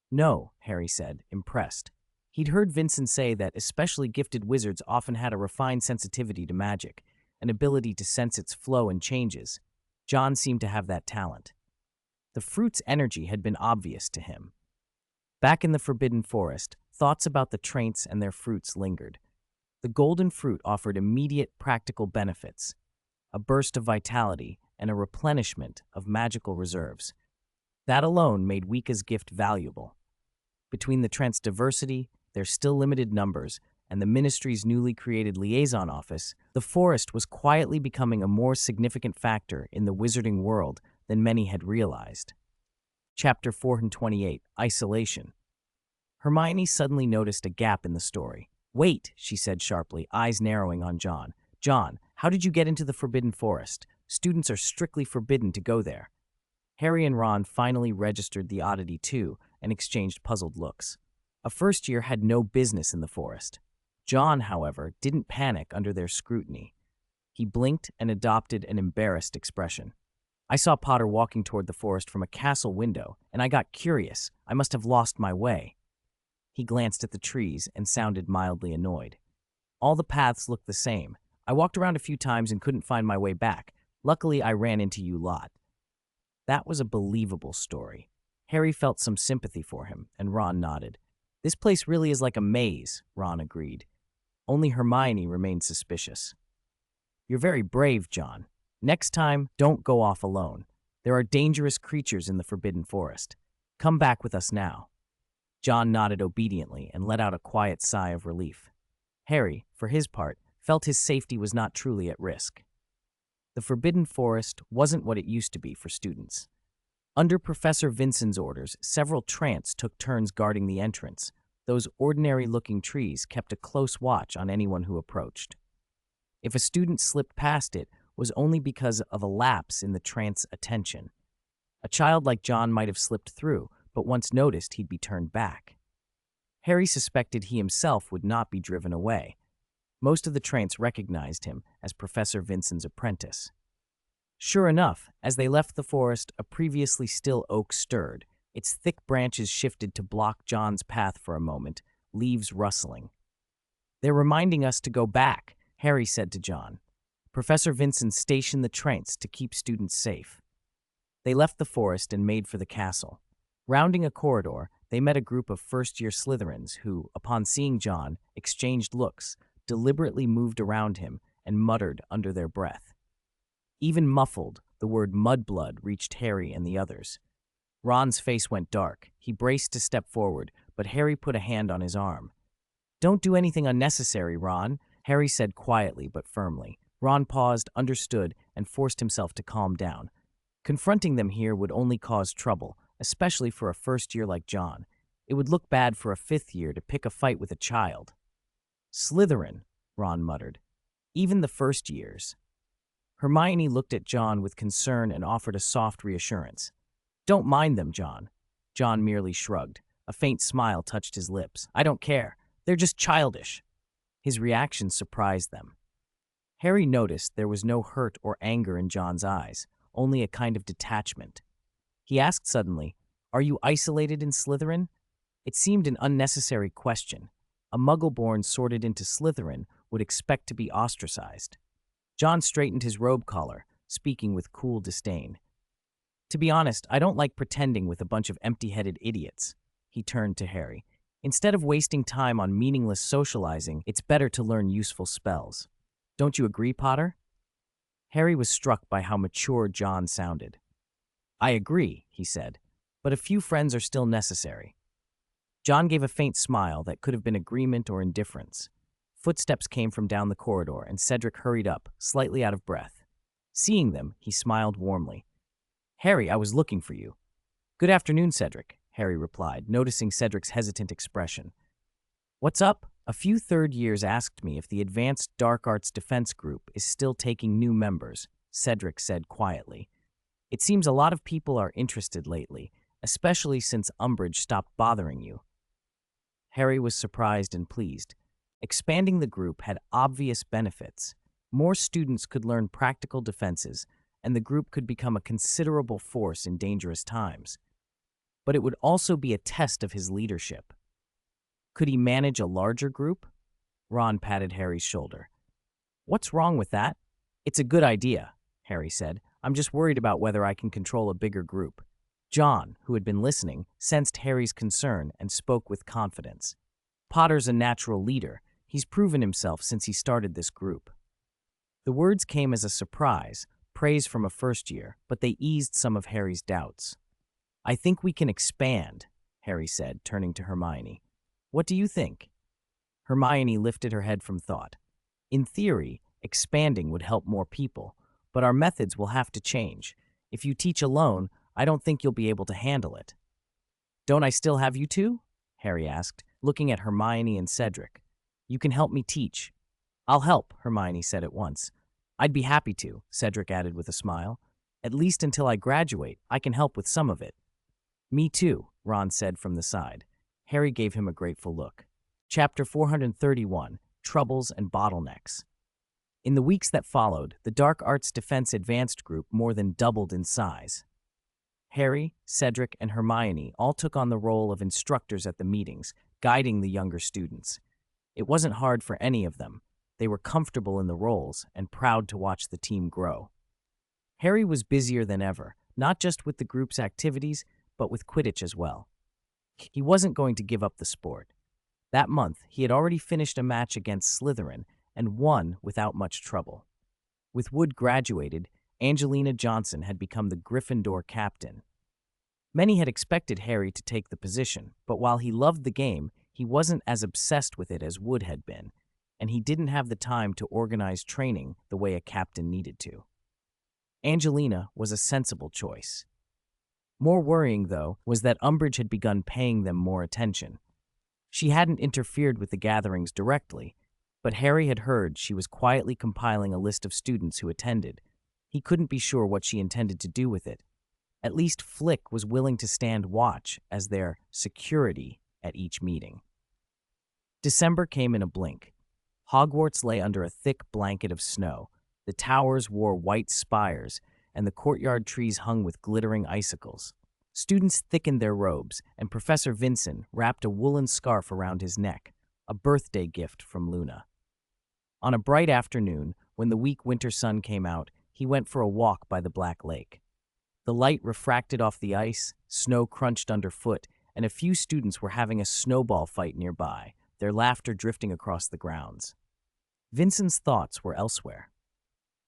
"No," Harry said, impressed. He'd heard Vincent say that especially gifted wizards often had a refined sensitivity to magic, an ability to sense its flow and changes. John seemed to have that talent. The fruit's energy had been obvious to him. Back in the Forbidden Forest, thoughts about the Traints and their fruits lingered. The golden fruit offered immediate practical benefits, a burst of vitality and a replenishment of magical reserves. That alone made Wicca's gift valuable. Between the Trent's diversity, their still limited numbers, and the Ministry's newly created liaison office, the forest was quietly becoming a more significant factor in the wizarding world than many had realized. Chapter 428, Isolation. Hermione suddenly noticed a gap in the story. "Wait," she said sharply, eyes narrowing on John. "John, how did you get into the Forbidden Forest? Students are strictly forbidden to go there." Harry and Ron finally registered the oddity too and exchanged puzzled looks. A first year had no business in the forest. John, however, didn't panic under their scrutiny. He blinked and adopted an embarrassed expression. "I saw Potter walking toward the forest from a castle window, and I got curious. I must have lost my way." He glanced at the trees and sounded mildly annoyed. "All the paths looked the same. I walked around a few times and couldn't find my way back. Luckily, I ran into you lot." That was a believable story. Harry felt some sympathy for him, and Ron nodded. "This place really is like a maze," Ron agreed. Only Hermione remained suspicious. "You're very brave, John. Next time, don't go off alone. There are dangerous creatures in the Forbidden Forest. Come back with us now." John nodded obediently and let out a quiet sigh of relief. Harry, for his part, felt his safety was not truly at risk. The Forbidden Forest wasn't what it used to be for students. Under Professor Vinson's orders, several trants took turns guarding the entrance. Those ordinary-looking trees kept a close watch on anyone who approached. If a student slipped past it was only because of a lapse in the trant's attention. A child like John might have slipped through, but once noticed, he'd be turned back. Harry suspected he himself would not be driven away. Most of the trants recognized him as Professor Vinson's apprentice. Sure enough, as they left the forest, a previously still oak stirred. Its thick branches shifted to block John's path for a moment, leaves rustling. "They're reminding us to go back," Harry said to John. "Professor Vinson stationed the trants to keep students safe." They left the forest and made for the castle. Rounding a corridor, they met a group of first-year Slytherins who, upon seeing John, exchanged looks, deliberately moved around him, and muttered under their breath. Even muffled, the word mudblood reached Harry and the others. Ron's face went dark. He braced to step forward, but Harry put a hand on his arm. "Don't do anything unnecessary, Ron," Harry said quietly but firmly. Ron paused, understood, and forced himself to calm down. Confronting them here would only cause trouble, especially for a first year like John. It would look bad for a fifth year to pick a fight with a child. "Slytherin," Ron muttered. "Even the first years." Hermione looked at John with concern and offered a soft reassurance. "Don't mind them, John." John merely shrugged. A faint smile touched his lips. "I don't care. They're just childish." His reaction surprised them. Harry noticed there was no hurt or anger in John's eyes, only a kind of detachment. He asked suddenly, "Are you isolated in Slytherin?" It seemed an unnecessary question. A Muggle-born sorted into Slytherin would expect to be ostracized. John straightened his robe collar, speaking with cool disdain. "To be honest, I don't like pretending with a bunch of empty-headed idiots." He turned to Harry. "Instead of wasting time on meaningless socializing, it's better to learn useful spells. Don't you agree, Potter?" Harry was struck by how mature John sounded. "I agree," he said, "but a few friends are still necessary." John gave a faint smile that could have been agreement or indifference. Footsteps came from down the corridor, and Cedric hurried up, slightly out of breath. Seeing them, he smiled warmly. "Harry, I was looking for you." "Good afternoon, Cedric," Harry replied, noticing Cedric's hesitant expression. "What's up?" "A few third years asked me if the Advanced Dark Arts Defense Group is still taking new members," Cedric said quietly. "It seems a lot of people are interested lately, especially since Umbridge stopped bothering you." Harry was surprised and pleased. Expanding the group had obvious benefits. More students could learn practical defenses, and the group could become a considerable force in dangerous times. But it would also be a test of his leadership. Could he manage a larger group? Ron patted Harry's shoulder. "What's wrong with that?" "It's a good idea," Harry said. "I'm just worried about whether I can control a bigger group." John, who had been listening, sensed Harry's concern and spoke with confidence. "Potter's a natural leader. He's proven himself since he started this group." The words came as a surprise, praise from a first year, but they eased some of Harry's doubts. "I think we can expand," Harry said, turning to Hermione. "What do you think?" Hermione lifted her head from thought. "In theory, expanding would help more people, but our methods will have to change. If you teach alone, I don't think you'll be able to handle it." "Don't I still have you two?" Harry asked, looking at Hermione and Cedric. You can help me teach. I'll help, Hermione said at once. I'd be happy to, Cedric added with a smile. At least until I graduate, I can help with some of it. Me too, Ron said from the side. Harry gave him a grateful look. Chapter 431, Troubles and Bottlenecks. In the weeks that followed, the Dark Arts Defense Advanced Group more than doubled in size. Harry, Cedric, and Hermione all took on the role of instructors at the meetings, guiding the younger students. It wasn't hard for any of them. They were comfortable in the roles and proud to watch the team grow. Harry was busier than ever, not just with the group's activities, but with Quidditch as well. He wasn't going to give up the sport. That month, he had already finished a match against Slytherin and won without much trouble. With Wood graduated, Angelina Johnson had become the Gryffindor captain. Many had expected Harry to take the position, but while he loved the game, he wasn't as obsessed with it as Wood had been, and he didn't have the time to organize training the way a captain needed to. Angelina was a sensible choice. More worrying, though, was that Umbridge had begun paying them more attention. She hadn't interfered with the gatherings directly, but Harry had heard she was quietly compiling a list of students who attended. He couldn't be sure what she intended to do with it. At least Flick was willing to stand watch as their security at each meeting. December came in a blink. Hogwarts lay under a thick blanket of snow. The towers wore white spires, and the courtyard trees hung with glittering icicles. Students thickened their robes, and Professor Vincent wrapped a woolen scarf around his neck, a birthday gift from Luna. On a bright afternoon, when the weak winter sun came out, he went for a walk by the Black Lake. The light refracted off the ice, snow crunched underfoot, and a few students were having a snowball fight nearby, their laughter drifting across the grounds. Vincent's thoughts were elsewhere.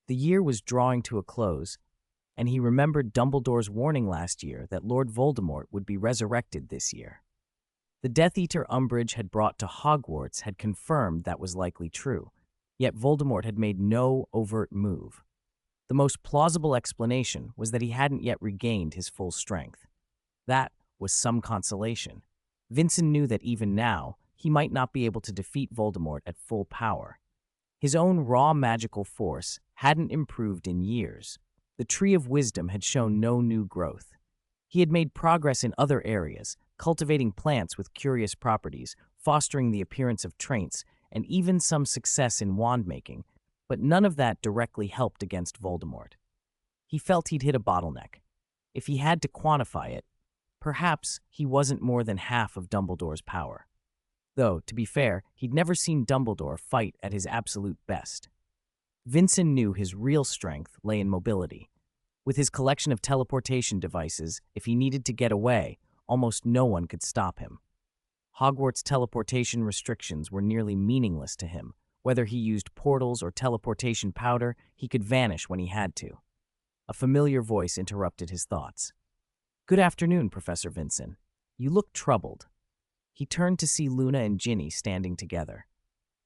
The year was drawing to a close, and he remembered Dumbledore's warning last year that Lord Voldemort would be resurrected this year. The Death Eater Umbridge had brought to Hogwarts had confirmed that was likely true, yet Voldemort had made no overt move. The most plausible explanation was that he hadn't yet regained his full strength. That was some consolation. Vincent knew that even now, he might not be able to defeat Voldemort at full power. His own raw magical force hadn't improved in years. The Tree of Wisdom had shown no new growth. He had made progress in other areas, cultivating plants with curious properties, fostering the appearance of traits, and even some success in wand-making, but none of that directly helped against Voldemort. He felt he'd hit a bottleneck. If he had to quantify it, perhaps he wasn't more than half of Dumbledore's power. Though, to be fair, he'd never seen Dumbledore fight at his absolute best. Vincent knew his real strength lay in mobility. With his collection of teleportation devices, if he needed to get away, almost no one could stop him. Hogwarts' teleportation restrictions were nearly meaningless to him. Whether he used portals or teleportation powder, he could vanish when he had to. A familiar voice interrupted his thoughts. "Good afternoon, Professor Vincent. You look troubled." He turned to see Luna and Ginny standing together.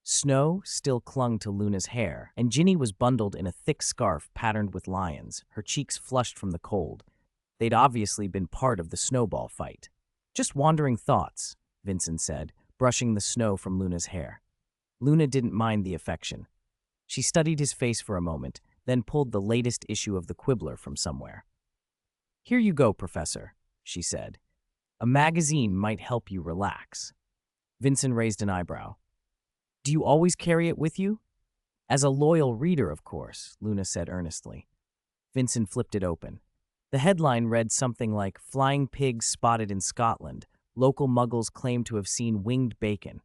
Snow still clung to Luna's hair, and Ginny was bundled in a thick scarf patterned with lions, her cheeks flushed from the cold. They'd obviously been part of the snowball fight. "Just wandering thoughts," Vincent said, brushing the snow from Luna's hair. Luna didn't mind the affection. She studied his face for a moment, then pulled the latest issue of the Quibbler from somewhere. "Here you go, Professor," she said. "A magazine might help you relax." Vincent raised an eyebrow. "Do you always carry it with you?" "As a loyal reader, of course," Luna said earnestly. Vincent flipped it open. The headline read something like, "Flying pigs spotted in Scotland. Local muggles claim to have seen winged bacon."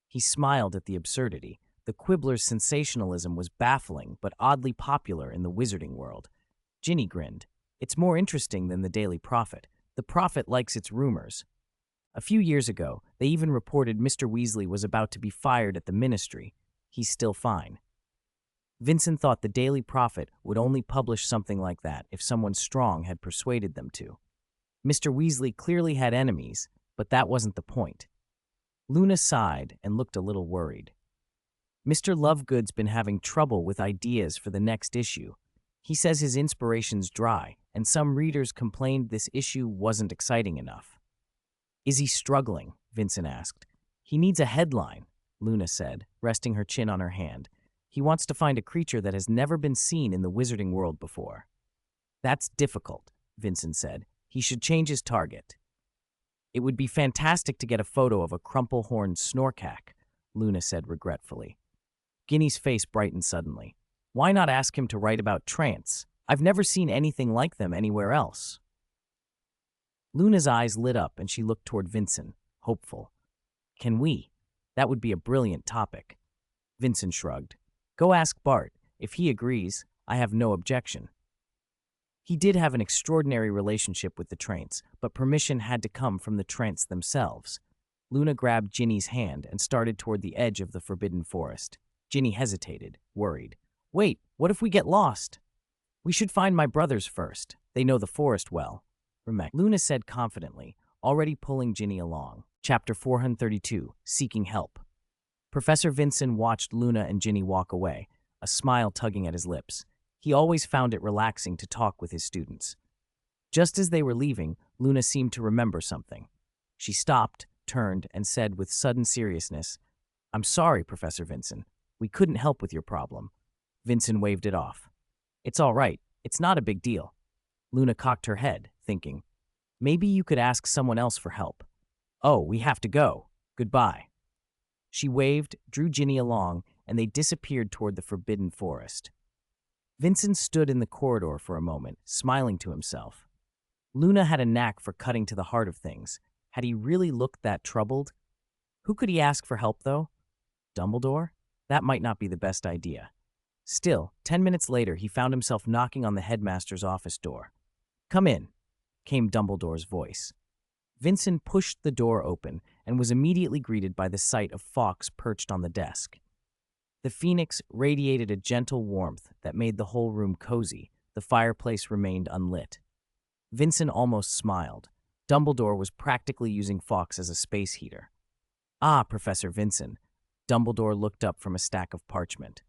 He smiled at the absurdity. The Quibbler's sensationalism was baffling, but oddly popular in the wizarding world. Ginny grinned. "It's more interesting than the Daily Prophet. The Prophet likes its rumors." A few years ago, they even reported Mr. Weasley was about to be fired at the ministry. He's still fine. Vincent thought the Daily Prophet would only publish something like that if someone strong had persuaded them to. Mr. Weasley clearly had enemies, but that wasn't the point. Luna sighed and looked a little worried. "Mr. Lovegood's been having trouble with ideas for the next issue. He says his inspiration's dry, and some readers complained this issue wasn't exciting enough." "Is he struggling?" Vincent asked. He needs a headline, Luna said, resting her chin on her hand. He wants to find a creature that has never been seen in the wizarding world before. That's difficult, Vincent said. He should change his target. It would be fantastic to get a photo of a crumple-horned snorkack, Luna said regretfully. Ginny's face brightened suddenly. Why not ask him to write about trance? I've never seen anything like them anywhere else. Luna's eyes lit up and she looked toward Vincent, hopeful. Can we? That would be a brilliant topic. Vincent shrugged. Go ask Bart. If he agrees, I have no objection. He did have an extraordinary relationship with the Trance, but permission had to come from the Trance themselves. Luna grabbed Ginny's hand and started toward the edge of the forbidden forest. Ginny hesitated, worried. Wait, what if we get lost? We should find my brothers first. They know the forest well. Luna said confidently, already pulling Ginny along. Chapter 432, Seeking Help. Professor Vincent watched Luna and Ginny walk away, a smile tugging at his lips. He always found it relaxing to talk with his students. Just as they were leaving, Luna seemed to remember something. She stopped, turned, and said with sudden seriousness, I'm sorry, Professor Vincent. We couldn't help with your problem. Vincent waved it off. It's all right. It's not a big deal. Luna cocked her head, thinking, maybe you could ask someone else for help. Oh, we have to go. Goodbye. She waved, drew Ginny along, and they disappeared toward the forbidden forest. Vincent stood in the corridor for a moment, smiling to himself. Luna had a knack for cutting to the heart of things. Had he really looked that troubled? Who could he ask for help, though? Dumbledore? That might not be the best idea. Still, 10 minutes later, he found himself knocking on the headmaster's office door. Come in, came Dumbledore's voice. Vincent pushed the door open and was immediately greeted by the sight of Fawkes perched on the desk. The phoenix radiated a gentle warmth that made the whole room cozy. The fireplace remained unlit. Vincent almost smiled. Dumbledore was practically using Fawkes as a space heater. Ah, Professor Vincent. Dumbledore looked up from a stack of parchment.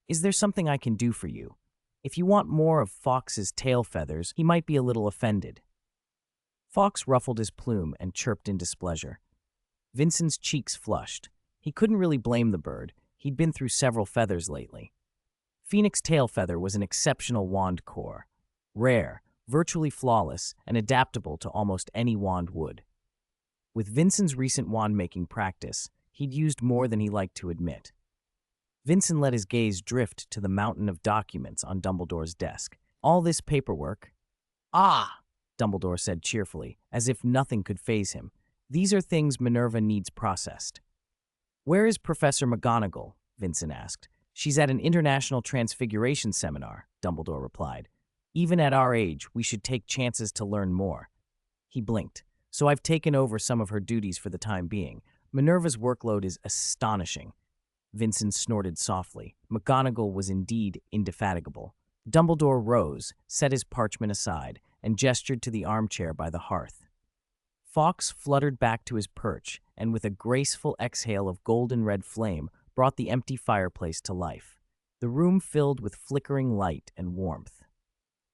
Is there something I can do for you? If you want more of Fawkes's tail feathers, he might be a little offended. Fawkes ruffled his plume and chirped in displeasure. Vincent's cheeks flushed. He couldn't really blame the bird. He'd been through several feathers lately. Phoenix tail feather was an exceptional wand core. Rare, virtually flawless, and adaptable to almost any wand would. With Vincent's recent wand-making practice, he'd used more than he liked to admit. Vincent let his gaze drift to the mountain of documents on Dumbledore's desk. All this paperwork. Ah, Dumbledore said cheerfully, as if nothing could faze him. These are things Minerva needs processed. Where is Professor McGonagall? Vincent asked. She's at an international transfiguration seminar, Dumbledore replied. Even at our age, we should take chances to learn more. He blinked. So I've taken over some of her duties for the time being. Minerva's workload is astonishing. Vincent snorted softly. McGonagall was indeed indefatigable. Dumbledore rose, set his parchment aside, and gestured to the armchair by the hearth. Fawkes fluttered back to his perch, and with a graceful exhale of golden-red flame, brought the empty fireplace to life. The room filled with flickering light and warmth.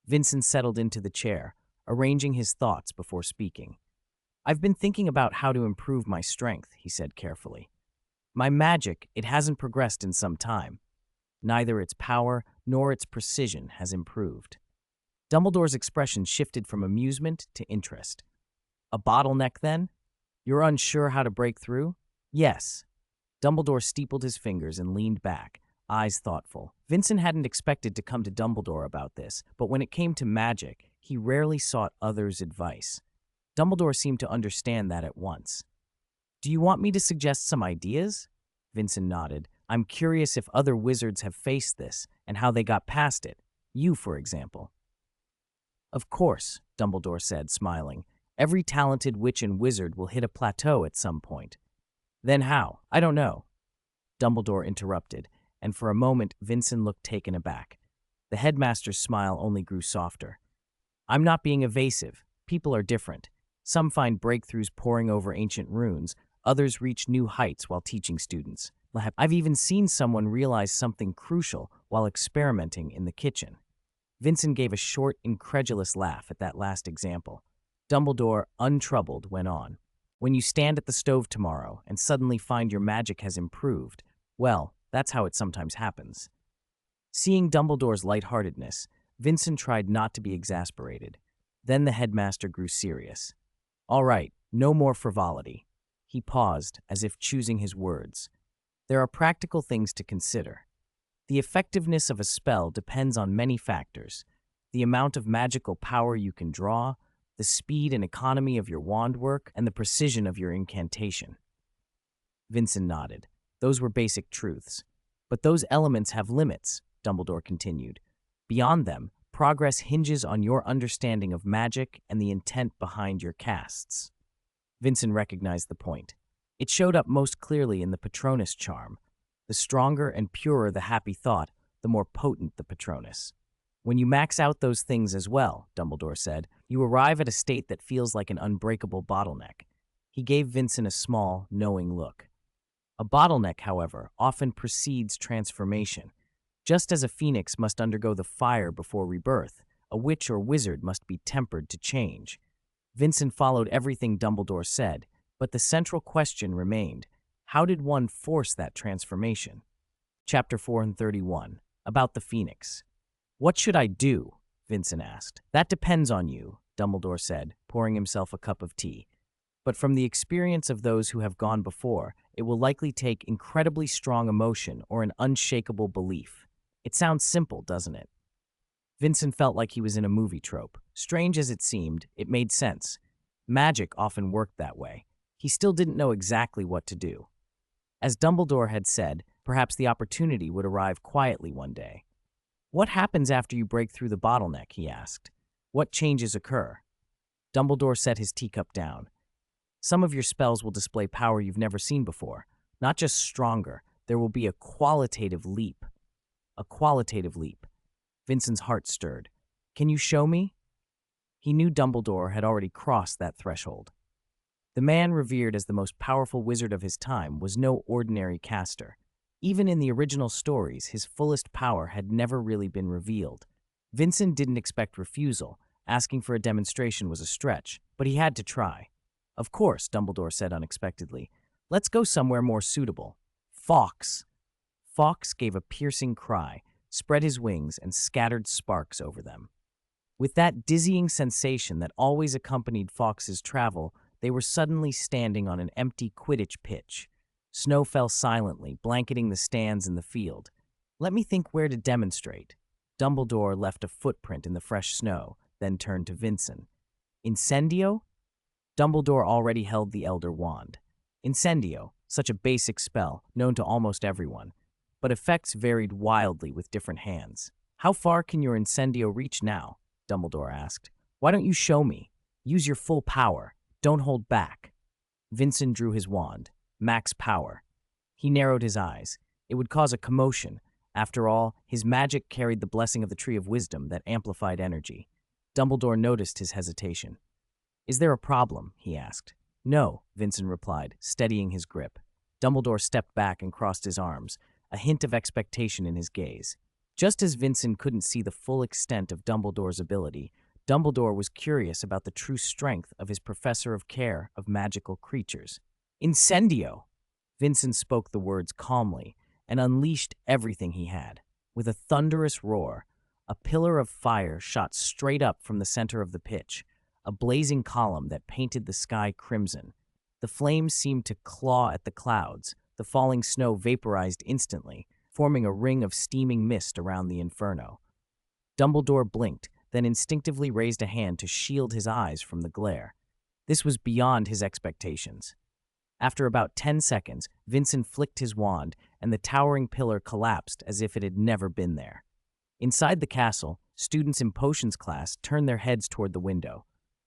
Vincent settled into the chair, arranging his thoughts before speaking. I've been thinking about how to improve my strength, he said carefully. My magic, it hasn't progressed in some time. Neither its power nor its precision has improved. Dumbledore's expression shifted from amusement to interest. A bottleneck, then? You're unsure how to break through? Yes. Dumbledore steepled his fingers and leaned back, eyes thoughtful. Vincent hadn't expected to come to Dumbledore about this, but when it came to magic, he rarely sought others' advice. Dumbledore seemed to understand that at once. Do you want me to suggest some ideas? Vincent nodded. I'm curious if other wizards have faced this and how they got past it. You, for example. Of course, Dumbledore said, smiling. Every talented witch and wizard will hit a plateau at some point. Then how? I don't know. Dumbledore interrupted, and for a moment Vincent looked taken aback. The headmaster's smile only grew softer. I'm not being evasive. People are different. Some find breakthroughs poring over ancient runes. Others reach new heights while teaching students. I've even seen someone realize something crucial while experimenting in the kitchen. Vincent gave a short, incredulous laugh at that last example. Dumbledore, untroubled, went on. When you stand at the stove tomorrow and suddenly find your magic has improved, well, that's how it sometimes happens. Seeing Dumbledore's lightheartedness, Vincent tried not to be exasperated. Then the headmaster grew serious. All right, no more frivolity. He paused, as if choosing his words. There are practical things to consider. The effectiveness of a spell depends on many factors: the amount of magical power you can draw, the speed and economy of your wand work, and the precision of your incantation. Vincent nodded. Those were basic truths. But those elements have limits, Dumbledore continued. Beyond them, progress hinges on your understanding of magic and the intent behind your casts. Vincent recognized the point. It showed up most clearly in the Patronus charm. The stronger and purer the happy thought, the more potent the Patronus. When you max out those things as well, Dumbledore said, you arrive at a state that feels like an unbreakable bottleneck. He gave Vincent a small, knowing look. A bottleneck, however, often precedes transformation. Just as a phoenix must undergo the fire before rebirth, a witch or wizard must be tempered to change. Vincent followed everything Dumbledore said, but the central question remained: how did one force that transformation? Chapter 431, about the phoenix. What should I do? Vincent asked. That depends on you, Dumbledore said, pouring himself a cup of tea. But from the experience of those who have gone before, it will likely take incredibly strong emotion or an unshakable belief. It sounds simple, doesn't it? Vincent felt like he was in a movie trope. Strange as it seemed, it made sense. Magic often worked that way. He still didn't know exactly what to do. As Dumbledore had said, perhaps the opportunity would arrive quietly one day. What happens after you break through the bottleneck, he asked. What changes occur? Dumbledore set his teacup down. Some of your spells will display power you've never seen before. Not just stronger, there will be a qualitative leap. A qualitative leap. Vincent's heart stirred. Can you show me? He knew Dumbledore had already crossed that threshold. The man revered as the most powerful wizard of his time was no ordinary caster. Even in the original stories, his fullest power had never really been revealed. Vincent didn't expect refusal. Asking for a demonstration was a stretch, but he had to try. Of course, Dumbledore said unexpectedly. Let's go somewhere more suitable. Fawkes. Fawkes gave a piercing cry, spread his wings, and scattered sparks over them. With that dizzying sensation that always accompanied Fawkes's travel, they were suddenly standing on an empty Quidditch pitch. Snow fell silently, blanketing the stands in the field. Let me think where to demonstrate. Dumbledore left a footprint in the fresh snow, then turned to Vincent. Incendio? Dumbledore already held the Elder Wand. Incendio, such a basic spell, known to almost everyone, but effects varied wildly with different hands. How far can your Incendio reach now? Dumbledore asked. Why don't you show me? Use your full power. Don't hold back. Vincent drew his wand. Max power. He narrowed his eyes. It would cause a commotion. After all, his magic carried the blessing of the Tree of Wisdom that amplified energy. Dumbledore noticed his hesitation. Is there a problem? He asked. No, Vincent replied, steadying his grip. Dumbledore stepped back and crossed his arms, a hint of expectation in his gaze. Just as Vincent couldn't see the full extent of Dumbledore's ability, Dumbledore was curious about the true strength of his professor of care of magical creatures. Incendio! Vincent spoke the words calmly and unleashed everything he had. With a thunderous roar, a pillar of fire shot straight up from the center of the pitch, a blazing column that painted the sky crimson. The flames seemed to claw at the clouds. The falling snow vaporized instantly, forming a ring of steaming mist around the inferno. Dumbledore blinked, then instinctively raised a hand to shield his eyes from the glare. This was beyond his expectations. After about 10 seconds, Vincent flicked his wand, and the towering pillar collapsed as if it had never been there. Inside the castle, students in potions class turned their heads toward the window.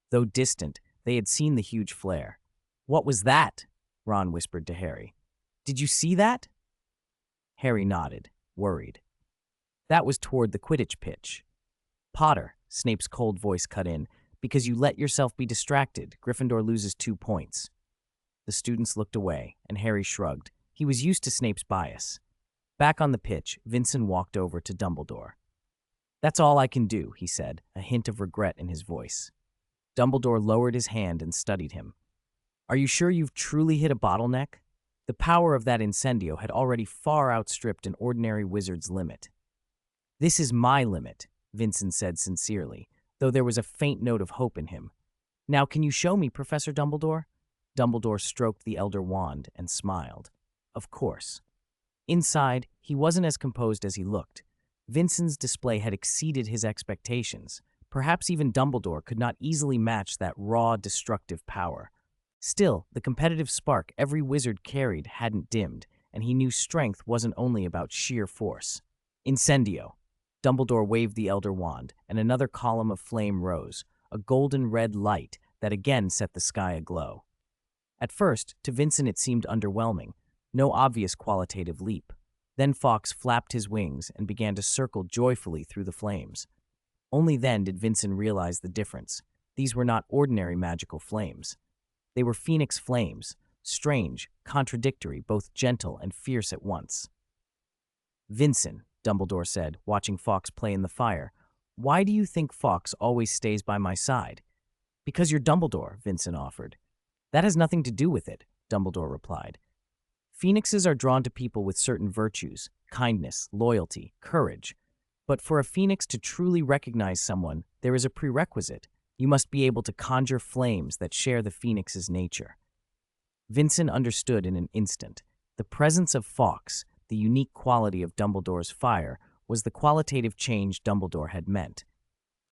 Though distant, they had seen the huge flare. What was that? Ron whispered to Harry. Did you see that? Harry nodded, worried. That was toward the Quidditch pitch. Potter, Snape's cold voice cut in, because you let yourself be distracted, Gryffindor loses 2 points. The students looked away, and Harry shrugged. He was used to Snape's bias. Back on the pitch, Vincent walked over to Dumbledore. That's all I can do, he said, a hint of regret in his voice. Dumbledore lowered his hand and studied him. Are you sure you've truly hit a bottleneck? The power of that incendio had already far outstripped an ordinary wizard's limit. This is my limit, Vincent said sincerely, though there was a faint note of hope in him. Now can you show me, Professor Dumbledore? Dumbledore stroked the elder wand and smiled. Of course. Inside, he wasn't as composed as he looked. Vincent's display had exceeded his expectations. Perhaps even Dumbledore could not easily match that raw, destructive power. Still, the competitive spark every wizard carried hadn't dimmed, and he knew strength wasn't only about sheer force. Incendio. Dumbledore waved the elder wand, and another column of flame rose, a golden-red light that again set the sky aglow. At first, to Vincent it seemed underwhelming, no obvious qualitative leap. Then Fawkes flapped his wings and began to circle joyfully through the flames. Only then did Vincent realize the difference. These were not ordinary magical flames. They were phoenix flames, strange, contradictory, both gentle and fierce at once. Vincent, Dumbledore said, watching Fawkes play in the fire, why do you think Fawkes always stays by my side? Because you're Dumbledore, Vincent offered. That has nothing to do with it, Dumbledore replied. Phoenixes are drawn to people with certain virtues, kindness, loyalty, courage. But for a phoenix to truly recognize someone, there is a prerequisite. You must be able to conjure flames that share the phoenix's nature. Vincent understood in an instant. The presence of Fawkes, the unique quality of Dumbledore's fire, was the qualitative change Dumbledore had meant.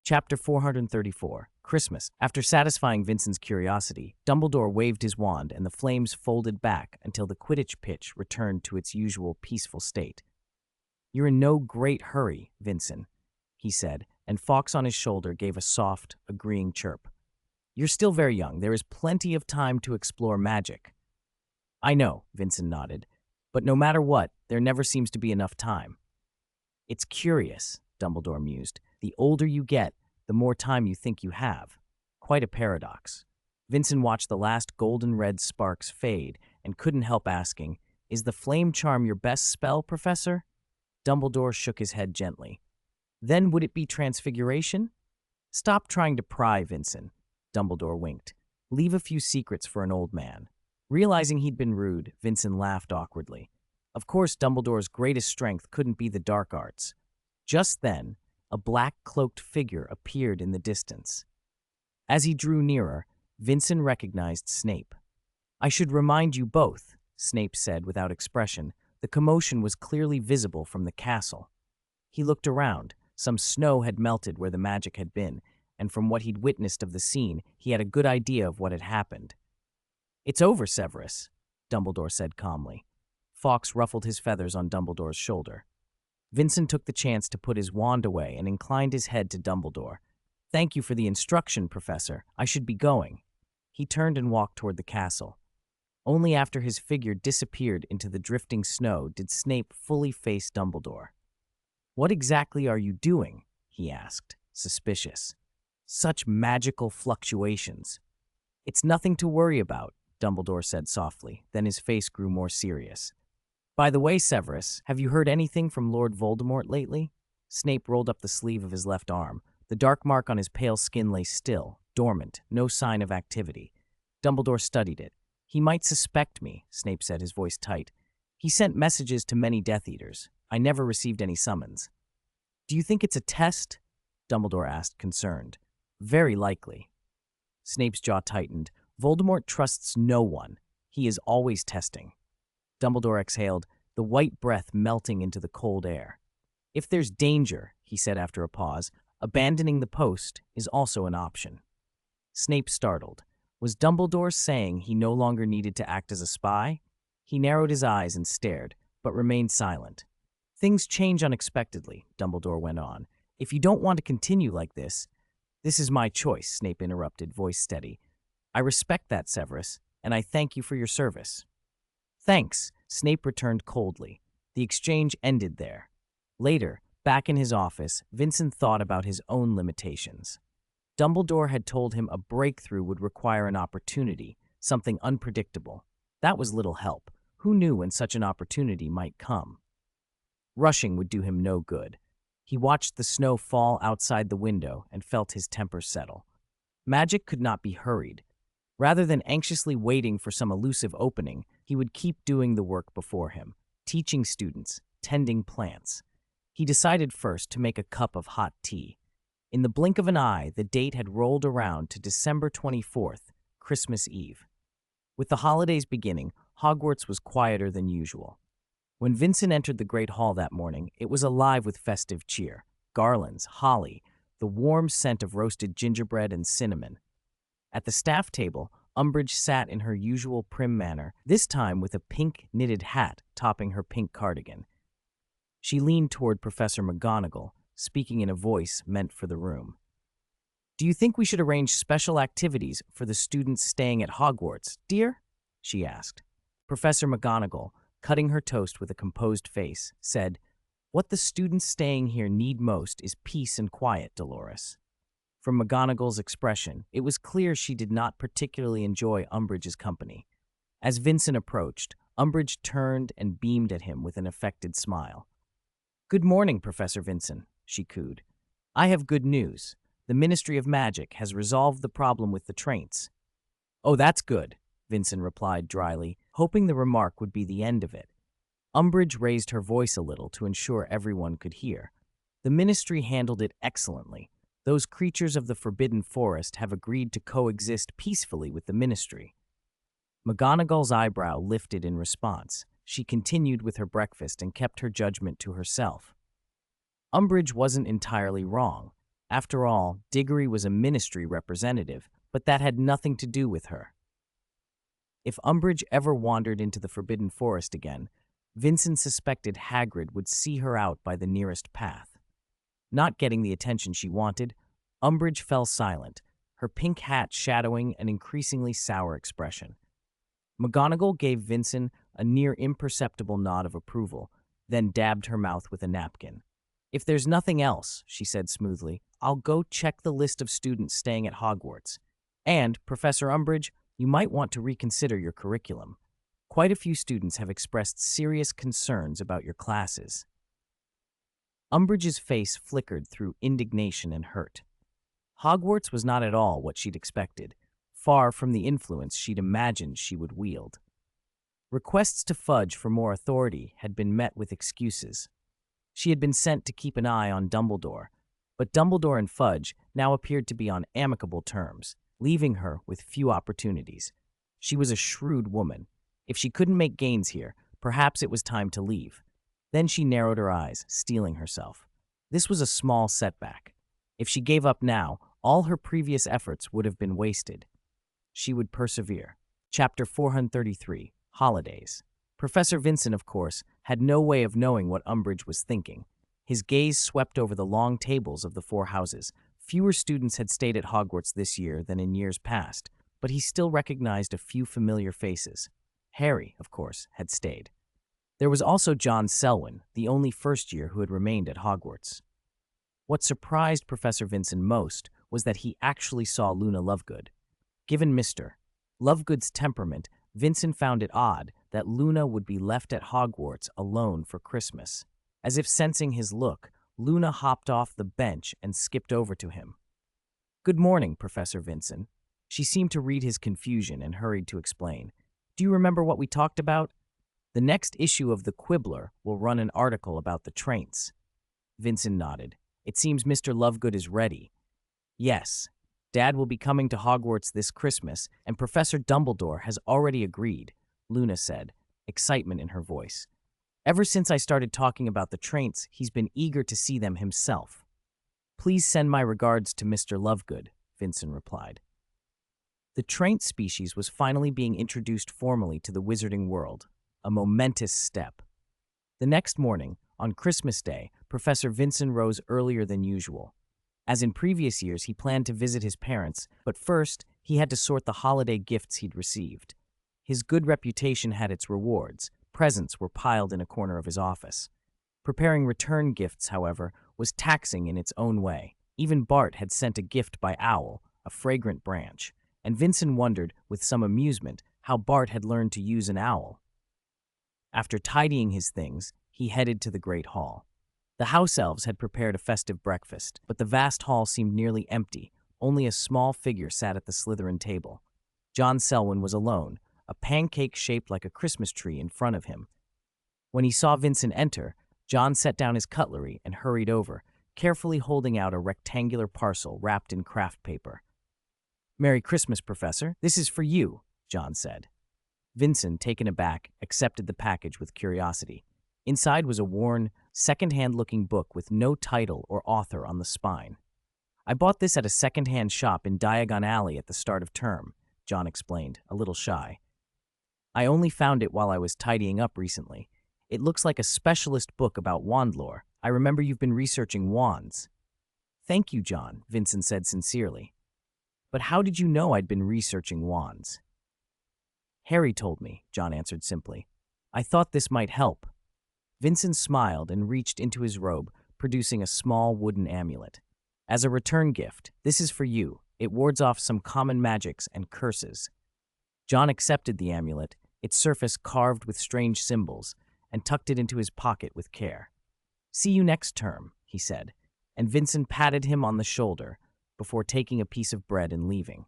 Chapter 434, Christmas. After satisfying Vincent's curiosity, Dumbledore waved his wand and the flames folded back until the Quidditch pitch returned to its usual peaceful state. You're in no great hurry, Vincent, he said, and Fawkes on his shoulder gave a soft, agreeing chirp. You're still very young. There is plenty of time to explore magic. I know, Vincent nodded, but no matter what, there never seems to be enough time. It's curious, Dumbledore mused. The older you get, the more time you think you have. Quite a paradox. Vincent watched the last golden-red sparks fade and couldn't help asking, Is the flame charm your best spell, Professor? Dumbledore shook his head gently. Then would it be transfiguration? Stop trying to pry, Vincent, Dumbledore winked. Leave a few secrets for an old man. Realizing he'd been rude, Vincent laughed awkwardly. Of course, Dumbledore's greatest strength couldn't be the dark arts. Just then, a black-cloaked figure appeared in the distance. As he drew nearer, Vincent recognized Snape. I should remind you both, Snape said without expression. The commotion was clearly visible from the castle. He looked around. Some snow had melted where the magic had been, and from what he'd witnessed of the scene, he had a good idea of what had happened. It's over, Severus, Dumbledore said calmly. Fawkes ruffled his feathers on Dumbledore's shoulder. Vincent took the chance to put his wand away and inclined his head to Dumbledore. Thank you for the instruction, Professor. I should be going. He turned and walked toward the castle. Only after his figure disappeared into the drifting snow did Snape fully face Dumbledore. What exactly are you doing? He asked, suspicious. Such magical fluctuations. It's nothing to worry about, Dumbledore said softly. Then his face grew more serious. By the way, Severus, have you heard anything from Lord Voldemort lately? Snape rolled up the sleeve of his left arm. The dark mark on his pale skin lay still, dormant, no sign of activity. Dumbledore studied it. He might suspect me, Snape said, his voice tight. He sent messages to many Death Eaters. I never received any summons. Do you think it's a test? Dumbledore asked, concerned. Very likely. Snape's jaw tightened. Voldemort trusts no one. He is always testing. Dumbledore exhaled, the white breath melting into the cold air. If there's danger, he said after a pause, abandoning the post is also an option. Snape startled. Was Dumbledore saying he no longer needed to act as a spy? He narrowed his eyes and stared, but remained silent. Things change unexpectedly, Dumbledore went on. If you don't want to continue like this is my choice, Snape interrupted, voice steady. I respect that, Severus, and I thank you for your service. Thanks, Snape returned coldly. The exchange ended there. Later, back in his office, Vincent thought about his own limitations. Dumbledore had told him a breakthrough would require an opportunity, something unpredictable. That was little help. Who knew when such an opportunity might come? Rushing would do him no good. He watched the snow fall outside the window and felt his temper settle. Magic could not be hurried. Rather than anxiously waiting for some elusive opening, he would keep doing the work before him, teaching students, tending plants. He decided first to make a cup of hot tea. In the blink of an eye, the date had rolled around to December 24th, Christmas Eve. With the holidays beginning, Hogwarts was quieter than usual. When Vincent entered the Great Hall that morning, it was alive with festive cheer. Garlands, holly, the warm scent of roasted gingerbread and cinnamon. At the staff table, Umbridge sat in her usual prim manner, this time with a pink knitted hat topping her pink cardigan. She leaned toward Professor McGonagall, speaking in a voice meant for the room. "Do you think we should arrange special activities for the students staying at Hogwarts, dear?" she asked. Professor McGonagall, cutting her toast with a composed face, said, "What the students staying here need most is peace and quiet, Dolores." From McGonagall's expression, it was clear she did not particularly enjoy Umbridge's company. As Vincent approached, Umbridge turned and beamed at him with an affected smile. "Good morning, Professor Vincent," she cooed. "I have good news. The Ministry of Magic has resolved the problem with the trains." "Oh, that's good," Vincent replied dryly, hoping the remark would be the end of it. Umbridge raised her voice a little to ensure everyone could hear. "The Ministry handled it excellently. Those creatures of the Forbidden Forest have agreed to coexist peacefully with the Ministry." McGonagall's eyebrow lifted in response. She continued with her breakfast and kept her judgment to herself. Umbridge wasn't entirely wrong. After all, Diggory was a Ministry representative, but that had nothing to do with her. If Umbridge ever wandered into the Forbidden Forest again, Vincent suspected Hagrid would see her out by the nearest path. Not getting the attention she wanted, Umbridge fell silent, her pink hat shadowing an increasingly sour expression. McGonagall gave Vincent a near imperceptible nod of approval, then dabbed her mouth with a napkin. "If there's nothing else," she said smoothly, "I'll go check the list of students staying at Hogwarts. And, Professor Umbridge, you might want to reconsider your curriculum. Quite a few students have expressed serious concerns about your classes." Umbridge's face flickered through indignation and hurt. Hogwarts was not at all what she'd expected, far from the influence she'd imagined she would wield. Requests to Fudge for more authority had been met with excuses. She had been sent to keep an eye on Dumbledore, but Dumbledore and Fudge now appeared to be on amicable terms, leaving her with few opportunities. She was a shrewd woman. If she couldn't make gains here, perhaps it was time to leave. Then she narrowed her eyes, steeling herself. This was a small setback. If she gave up now, all her previous efforts would have been wasted. She would persevere. Chapter 433, Holidays. Professor Vincent, of course, had no way of knowing what Umbridge was thinking. His gaze swept over the long tables of the four houses. Fewer students had stayed at Hogwarts this year than in years past, but he still recognized a few familiar faces. Harry, of course, had stayed. There was also John Selwyn, the only first year who had remained at Hogwarts. What surprised Professor Vincent most was that he actually saw Luna Lovegood. Given Mr. Lovegood's temperament, Vincent found it odd that Luna would be left at Hogwarts alone for Christmas. As if sensing his look, Luna hopped off the bench and skipped over to him. "Good morning, Professor Vincent." She seemed to read his confusion and hurried to explain. "Do you remember what we talked about? The next issue of the Quibbler will run an article about the trains." Vincent nodded. "It seems Mr. Lovegood is ready." "Yes. Dad will be coming to Hogwarts this Christmas, and Professor Dumbledore has already agreed," Luna said, excitement in her voice. "Ever since I started talking about the trains, he's been eager to see them himself." "Please send my regards to Mr. Lovegood," Vincent replied. The traint species was finally being introduced formally to the wizarding world, a momentous step. The next morning, on Christmas Day, Professor Vincent rose earlier than usual. As in previous years, he planned to visit his parents, but first, he had to sort the holiday gifts he'd received. His good reputation had its rewards. Presents were piled in a corner of his office. Preparing return gifts, however, was taxing in its own way. Even Bart had sent a gift by owl, a fragrant branch, and Vincent wondered, with some amusement, how Bart had learned to use an owl. After tidying his things, he headed to the Great Hall. The house elves had prepared a festive breakfast, but the vast hall seemed nearly empty. Only a small figure sat at the Slytherin table. John Selwyn was alone, a pancake shaped like a Christmas tree in front of him. When he saw Vincent enter, John set down his cutlery and hurried over, carefully holding out a rectangular parcel wrapped in craft paper. "Merry Christmas, Professor. This is for you," John said. Vincent, taken aback, accepted the package with curiosity. Inside was a worn, second-hand-looking book with no title or author on the spine. "I bought this at a second-hand shop in Diagon Alley at the start of term," John explained, a little shy. "I only found it while I was tidying up recently. It looks like a specialist book about wand lore. I remember you've been researching wands." "Thank you, John," Vincent said sincerely. "But how did you know I'd been researching wands?" "Harry told me," John answered simply. "I thought this might help." Vincent smiled and reached into his robe, producing a small wooden amulet. "As a return gift, this is for you. It wards off some common magics and curses." John accepted the amulet, its surface carved with strange symbols, and tucked it into his pocket with care. "See you next term," he said, and Vincent patted him on the shoulder before taking a piece of bread and leaving.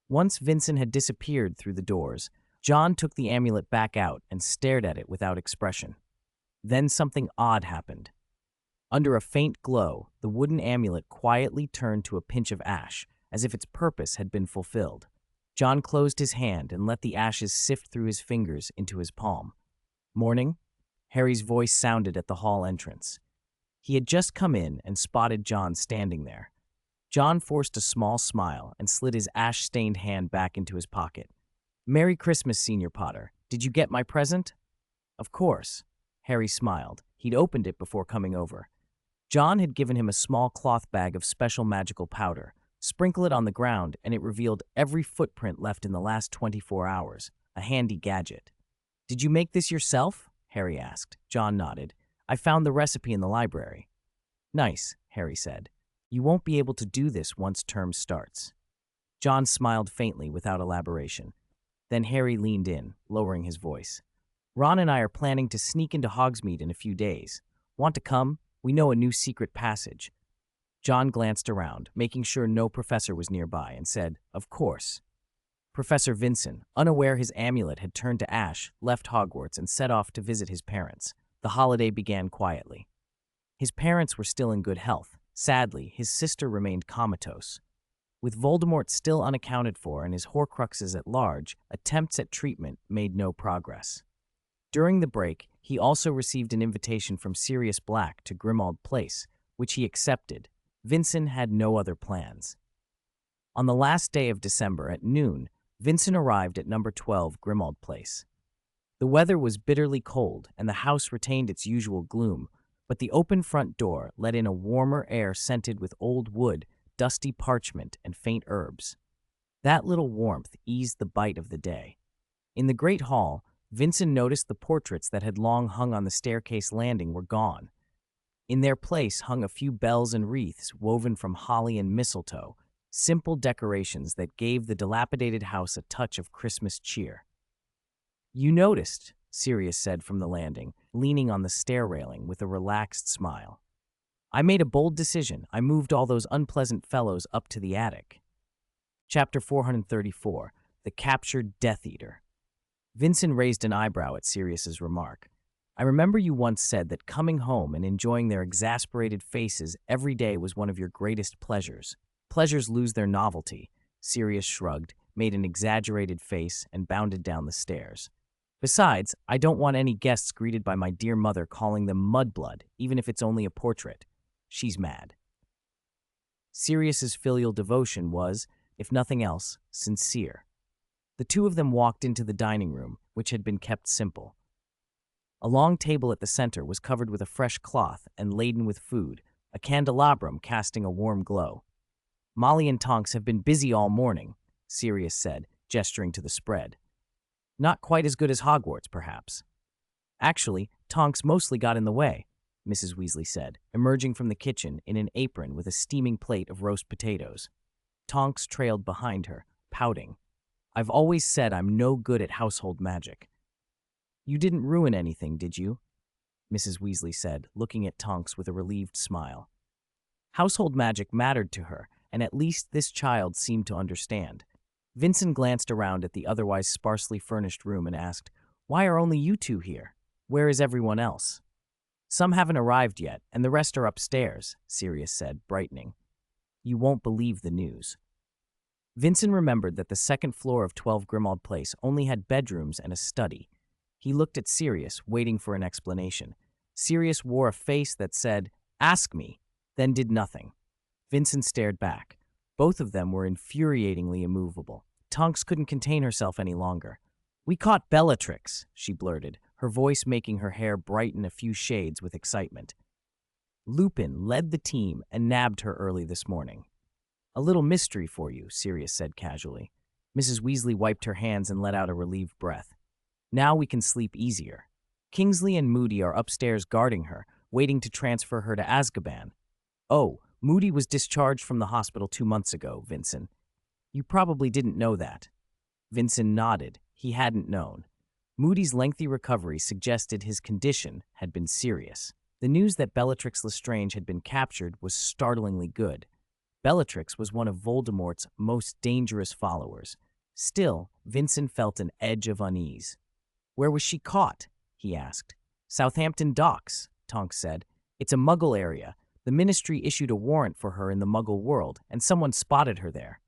Once Vincent had disappeared through the doors, John took the amulet back out and stared at it without expression. Then something odd happened. Under a faint glow, the wooden amulet quietly turned to a pinch of ash, as if its purpose had been fulfilled. John closed his hand and let the ashes sift through his fingers into his palm. "Morning?" Harry's voice sounded at the hall entrance. He had just come in and spotted John standing there. John forced a small smile and slid his ash-stained hand back into his pocket. "Merry Christmas, Senior Potter. Did you get my present?" "Of course." Harry smiled. He'd opened it before coming over. John had given him a small cloth bag of special magical powder. Sprinkle it on the ground, and it revealed every footprint left in the last 24 hours, a handy gadget. "Did you make this yourself?" Harry asked. John nodded. "I found the recipe in the library." "Nice," Harry said. "You won't be able to do this once term starts." John smiled faintly without elaboration. Then Harry leaned in, lowering his voice. "Ron and I are planning to sneak into Hogsmeade in a few days. Want to come? We know a new secret passage." John glanced around, making sure no professor was nearby, and said, "Of course." Professor Vincent, unaware his amulet had turned to ash, left Hogwarts and set off to visit his parents. The holiday began quietly. His parents were still in good health. Sadly, his sister remained comatose. With Voldemort still unaccounted for and his Horcruxes at large, attempts at treatment made no progress. During the break, he also received an invitation from Sirius Black to Grimmauld Place, which he accepted. Vincent had no other plans. On the last day of December at noon, Vincent arrived at number 12 Grimmauld Place. The weather was bitterly cold and the house retained its usual gloom, but the open front door let in a warmer air scented with old wood, dusty parchment, and faint herbs. That little warmth eased the bite of the day. In the great hall, Vincent noticed the portraits that had long hung on the staircase landing were gone. In their place hung a few bells and wreaths woven from holly and mistletoe, simple decorations that gave the dilapidated house a touch of Christmas cheer. "You noticed," Sirius said from the landing, leaning on the stair railing with a relaxed smile. "I made a bold decision. I moved all those unpleasant fellows up to the attic." Chapter 434, The Captured Death Eater. Vincent raised an eyebrow at Sirius's remark. "I remember you once said that coming home and enjoying their exasperated faces every day was one of your greatest pleasures. Pleasures lose their novelty." Sirius shrugged, made an exaggerated face, and bounded down the stairs. "Besides, I don't want any guests greeted by my dear mother calling them mudblood, even if it's only a portrait. She's mad." Sirius's filial devotion was, if nothing else, sincere. The two of them walked into the dining room, which had been kept simple. A long table at the center was covered with a fresh cloth and laden with food, a candelabrum casting a warm glow. "Molly and Tonks have been busy all morning," Sirius said, gesturing to the spread. "Not quite as good as Hogwarts, perhaps." "Actually, Tonks mostly got in the way," Mrs. Weasley said, emerging from the kitchen in an apron with a steaming plate of roast potatoes. Tonks trailed behind her, pouting. "I've always said I'm no good at household magic." "You didn't ruin anything, did you?" Mrs. Weasley said, looking at Tonks with a relieved smile. Household magic mattered to her, and at least this child seemed to understand. Vincent glanced around at the otherwise sparsely furnished room and asked, "Why are only you two here? Where is everyone else?" "Some haven't arrived yet, and the rest are upstairs," Sirius said, brightening. "You won't believe the news." Vincent remembered that the second floor of 12 Grimald Place only had bedrooms and a study. He looked at Sirius, waiting for an explanation. Sirius wore a face that said, "Ask me," then did nothing. Vincent stared back. Both of them were infuriatingly immovable. Tonks couldn't contain herself any longer. "We caught Bellatrix," she blurted, her voice making her hair brighten a few shades with excitement. "Lupin led the team and nabbed her early this morning." "A little mystery for you," Sirius said casually. Mrs. Weasley wiped her hands and let out a relieved breath. "Now we can sleep easier. Kingsley and Moody are upstairs guarding her, waiting to transfer her to Azkaban." "Oh, Moody was discharged from the hospital 2 months ago, Vincent. You probably didn't know that." Vincent nodded. He hadn't known. Moody's lengthy recovery suggested his condition had been serious. The news that Bellatrix Lestrange had been captured was startlingly good. Bellatrix was one of Voldemort's most dangerous followers. Still, Vincent felt an edge of unease. "Where was she caught?" he asked. "Southampton Docks," Tonks said. "It's a Muggle area. The Ministry issued a warrant for her in the Muggle world, and someone spotted her there."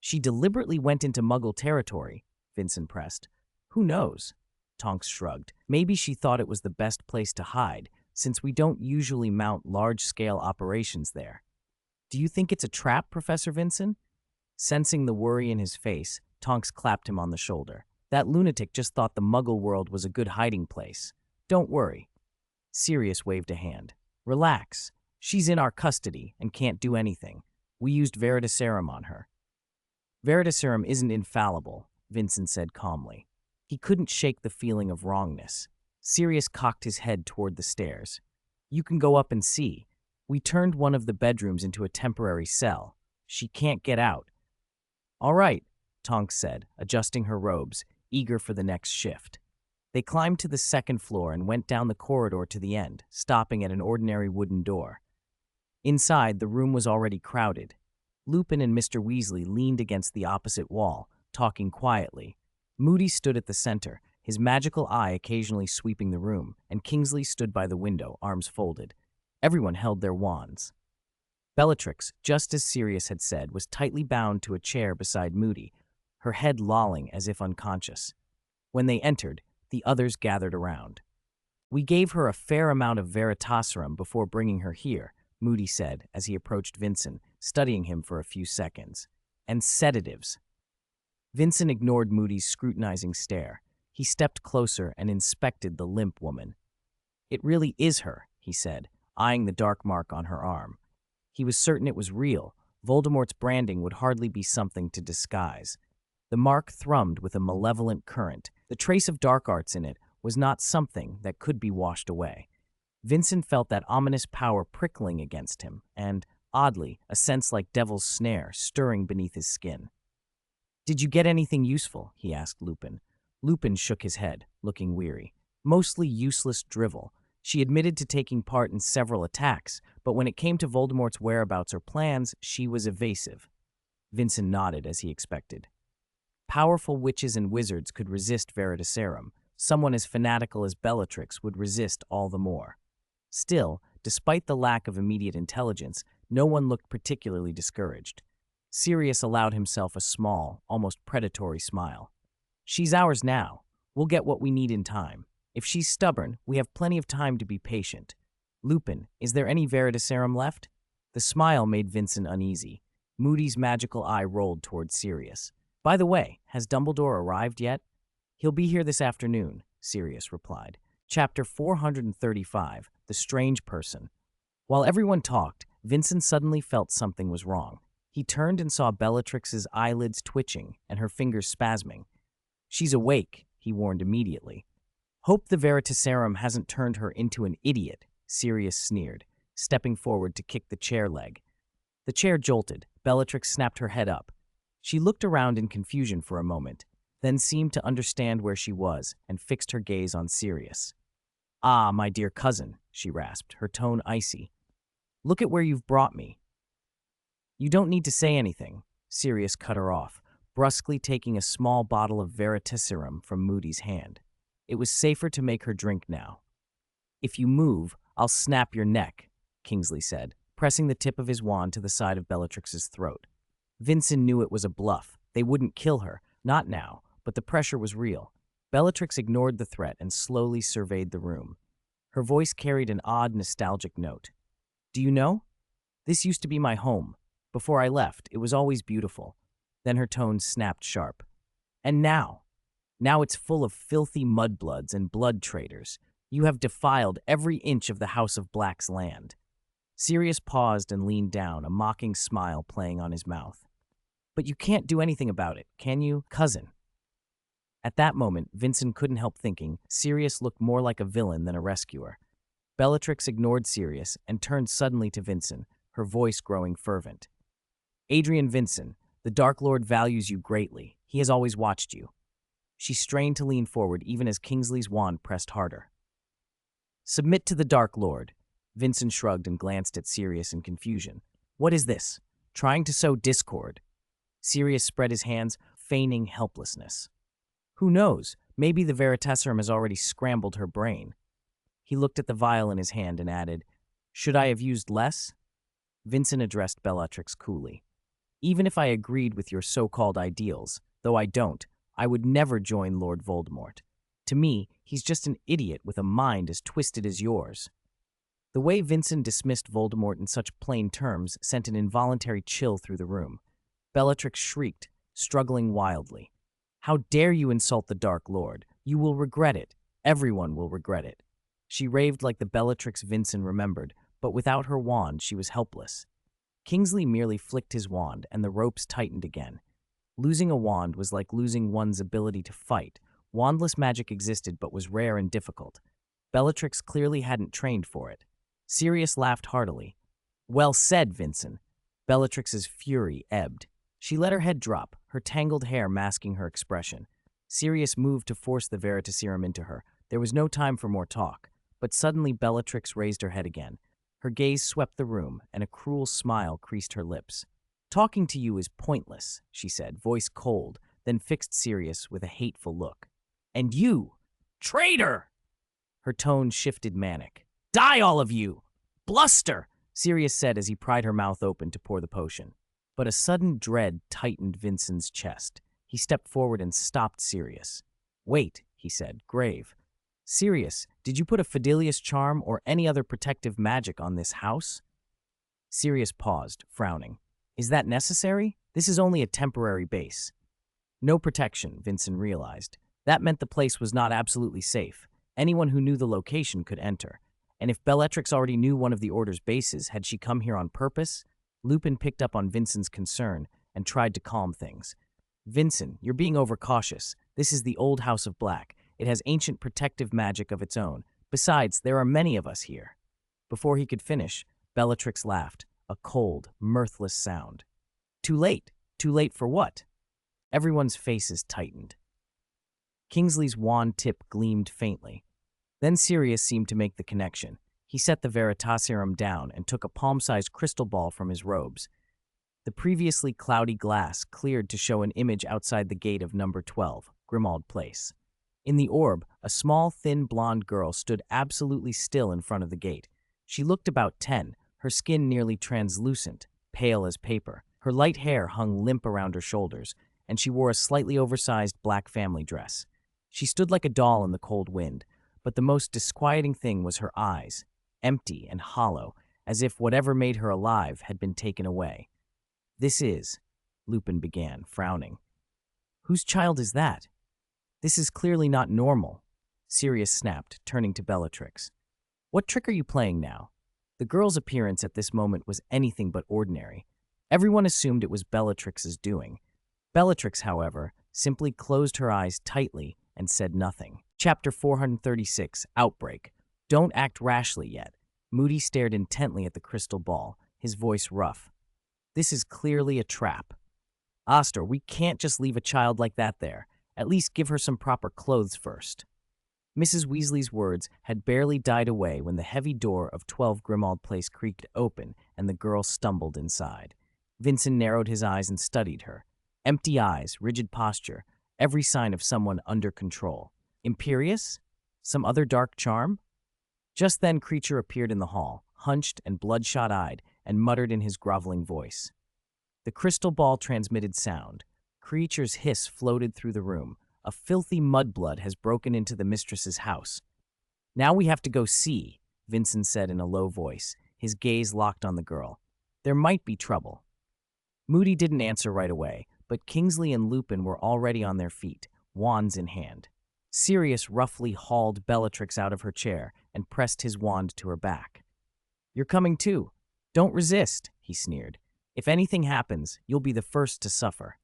"She deliberately went into Muggle territory," Vincent pressed. "Who knows?" Tonks shrugged. "Maybe she thought it was the best place to hide, since we don't usually mount large-scale operations there." "Do you think it's a trap, Professor Vincent?" Sensing the worry in his face, Tonks clapped him on the shoulder. "That lunatic just thought the Muggle world was a good hiding place. Don't worry." Sirius waved a hand. "Relax. She's in our custody and can't do anything. We used Veritaserum on her." "Veritaserum isn't infallible," Vincent said calmly. He couldn't shake the feeling of wrongness. Sirius cocked his head toward the stairs. "You can go up and see. We turned one of the bedrooms into a temporary cell. She can't get out." "All right," Tonks said, adjusting her robes, eager for the next shift. They climbed to the second floor and went down the corridor to the end, stopping at an ordinary wooden door. Inside, the room was already crowded. Lupin and Mr. Weasley leaned against the opposite wall, talking quietly. Moody stood at the center, his magical eye occasionally sweeping the room, and Kingsley stood by the window, arms folded. Everyone held their wands. Bellatrix, just as Sirius had said, was tightly bound to a chair beside Moody, her head lolling as if unconscious. When they entered, the others gathered around. "We gave her a fair amount of Veritaserum before bringing her here," Moody said as he approached Vincent, studying him for a few seconds. "And sedatives." Vincent ignored Moody's scrutinizing stare. He stepped closer and inspected the limp woman. "It really is her," he said, eyeing the dark mark on her arm. He was certain it was real. Voldemort's branding would hardly be something to disguise. The mark thrummed with a malevolent current. The trace of dark arts in it was not something that could be washed away. Vincent felt that ominous power prickling against him, and, oddly, a sense like devil's snare stirring beneath his skin. "Did you get anything useful?" he asked Lupin. Lupin shook his head, looking weary. "Mostly useless drivel. She admitted to taking part in several attacks, but when it came to Voldemort's whereabouts or plans, she was evasive." Vincent nodded as he expected. Powerful witches and wizards could resist Veritaserum. Someone as fanatical as Bellatrix would resist all the more. Still, despite the lack of immediate intelligence, no one looked particularly discouraged. Sirius allowed himself a small, almost predatory smile. "She's ours now. We'll get what we need in time. If she's stubborn, we have plenty of time to be patient. Lupin, is there any Veritaserum left?" The smile made Vincent uneasy. Moody's magical eye rolled toward Sirius. "By the way, has Dumbledore arrived yet?" "He'll be here this afternoon," Sirius replied. Chapter 435, The Strange Person. While everyone talked, Vincent suddenly felt something was wrong. He turned and saw Bellatrix's eyelids twitching and her fingers spasming. "She's awake," he warned immediately. "Hope the Veritaserum hasn't turned her into an idiot," Sirius sneered, stepping forward to kick the chair leg. The chair jolted. Bellatrix snapped her head up. She looked around in confusion for a moment, then seemed to understand where she was and fixed her gaze on Sirius. "Ah, my dear cousin," she rasped, her tone icy. "Look at where you've brought me." "You don't need to say anything," Sirius cut her off. brusquely taking a small bottle of veritaserum from Moody's hand. It was safer to make her drink now. "If you move, I'll snap your neck," Kingsley said, pressing the tip of his wand to the side of Bellatrix's throat. Vincent knew it was a bluff. They wouldn't kill her, not now, but the pressure was real. Bellatrix ignored the threat and slowly surveyed the room. Her voice carried an odd, nostalgic note. "Do you know? This used to be my home. Before I left, it was always beautiful." Then her tone snapped sharp. "And now? Now it's full of filthy mudbloods and blood traders. You have defiled every inch of the House of Black's land." Sirius paused and leaned down, a mocking smile playing on his mouth. "But you can't do anything about it, can you, cousin?" At that moment, Vincent couldn't help thinking Sirius looked more like a villain than a rescuer. Bellatrix ignored Sirius and turned suddenly to Vincent, her voice growing fervent. "Adrian Wisen, the Dark Lord values you greatly. He has always watched you." She strained to lean forward even as Kingsley's wand pressed harder. "Submit to the Dark Lord." Vincent shrugged and glanced at Sirius in confusion. "What is this? Trying to sow discord?" Sirius spread his hands, feigning helplessness. "Who knows? Maybe the veritaserum has already scrambled her brain." He looked at the vial in his hand and added, "Should I have used less?" Vincent addressed Bellatrix coolly. "Even if I agreed with your so-called ideals, though I don't, I would never join Lord Voldemort. To me, he's just an idiot with a mind as twisted as yours." The way Vincent dismissed Voldemort in such plain terms sent an involuntary chill through the room. Bellatrix shrieked, struggling wildly. "How dare you insult the Dark Lord? You will regret it. Everyone will regret it." She raved like the Bellatrix Vincent remembered, but without her wand she was helpless. Kingsley merely flicked his wand, and the ropes tightened again. Losing a wand was like losing one's ability to fight. Wandless magic existed but was rare and difficult. Bellatrix clearly hadn't trained for it. Sirius laughed heartily. "Well said, Vincent." Bellatrix's fury ebbed. She let her head drop, her tangled hair masking her expression. Sirius moved to force the veritaserum into her. There was no time for more talk, but suddenly Bellatrix raised her head again. Her gaze swept the room, and a cruel smile creased her lips. "Talking to you is pointless," she said, voice cold, then fixed Sirius with a hateful look. "And you, traitor!" Her tone shifted manic. "Die, all of you! Bluster!" Sirius said as he pried her mouth open to pour the potion. But a sudden dread tightened Vincent's chest. He stepped forward and stopped Sirius. "Wait," he said, grave. "Sirius, did you put a Fidelius charm or any other protective magic on this house?" Sirius paused, frowning. "Is that necessary? This is only a temporary base." No protection, Vincent realized. That meant the place was not absolutely safe. Anyone who knew the location could enter. And if Bellatrix already knew one of the Order's bases, had she come here on purpose? Lupin picked up on Vincent's concern and tried to calm things. "Vincent, you're being overcautious. This is the old House of Black. It has ancient protective magic of its own. Besides, there are many of us here." Before he could finish, Bellatrix laughed, a cold, mirthless sound. "Too late. Too late for what?" Everyone's faces tightened. Kingsley's wand tip gleamed faintly. Then Sirius seemed to make the connection. He set the veritaserum down and took a palm-sized crystal ball from his robes. The previously cloudy glass cleared to show an image outside the gate of number 12, Grimmauld Place. In the orb, a small, thin, blonde girl stood absolutely still in front of the gate. She looked about 10, her skin nearly translucent, pale as paper. Her light hair hung limp around her shoulders, and she wore a slightly oversized black family dress. She stood like a doll in the cold wind, but the most disquieting thing was her eyes, empty and hollow, as if whatever made her alive had been taken away. "This is," Lupin began, frowning. "Whose child is that?" "This is clearly not normal," Sirius snapped, turning to Bellatrix. "What trick are you playing now?" The girl's appearance at this moment was anything but ordinary. Everyone assumed it was Bellatrix's doing. Bellatrix, however, simply closed her eyes tightly and said nothing. Chapter 436, Outbreak. "Don't act rashly yet." Moody stared intently at the crystal ball, his voice rough. "This is clearly a trap. Astor, we can't just leave a child like that there. At least give her some proper clothes first." Mrs. Weasley's words had barely died away when the heavy door of 12 Grimmauld Place creaked open and the girl stumbled inside. Vincent narrowed his eyes and studied her. Empty eyes, rigid posture, every sign of someone under control. Imperious? Some other dark charm? Just then, Creature appeared in the hall, hunched and bloodshot-eyed, and muttered in his groveling voice. The crystal ball transmitted sound. Creature's hiss floated through the room. A filthy mudblood has broken into the mistress's house. Now we have to go see, Vincent said in a low voice, his gaze locked on the girl. There might be trouble. Moody didn't answer right away, but Kingsley and Lupin were already on their feet, wands in hand. Sirius roughly hauled Bellatrix out of her chair and pressed his wand to her back. You're coming too. Don't resist, he sneered. If anything happens, you'll be the first to suffer.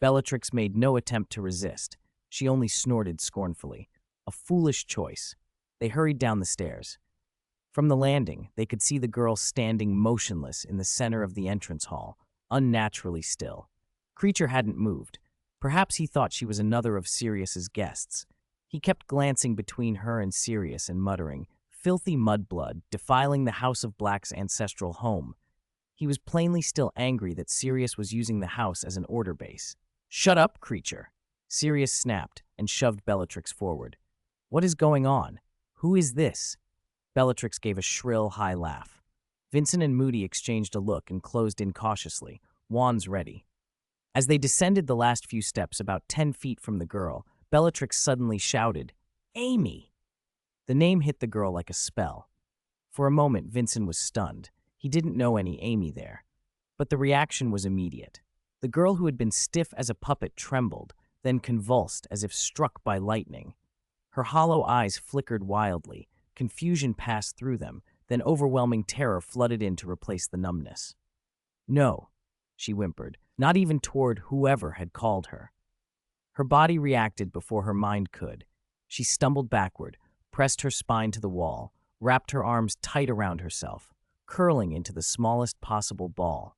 Bellatrix made no attempt to resist. She only snorted scornfully. A foolish choice. They hurried down the stairs. From the landing, they could see the girl standing motionless in the center of the entrance hall, unnaturally still. Creature hadn't moved. Perhaps he thought she was another of Sirius's guests. He kept glancing between her and Sirius and muttering, filthy mudblood, defiling the House of Black's ancestral home. He was plainly still angry that Sirius was using the house as an order base. Shut up, Creature! Sirius snapped and shoved Bellatrix forward. What is going on? Who is this? Bellatrix gave a shrill, high laugh. Vincent and Moody exchanged a look and closed in cautiously, wands ready. As they descended the last few steps about 10 feet from the girl, Bellatrix suddenly shouted, Amy! The name hit the girl like a spell. For a moment, Vincent was stunned. He didn't know any Amy there. But the reaction was immediate. The girl who had been stiff as a puppet trembled, then convulsed as if struck by lightning. Her hollow eyes flickered wildly. Confusion passed through them, then overwhelming terror flooded in to replace the numbness. No, she whimpered, not even toward whoever had called her. Her body reacted before her mind could. She stumbled backward, pressed her spine to the wall, wrapped her arms tight around herself, curling into the smallest possible ball.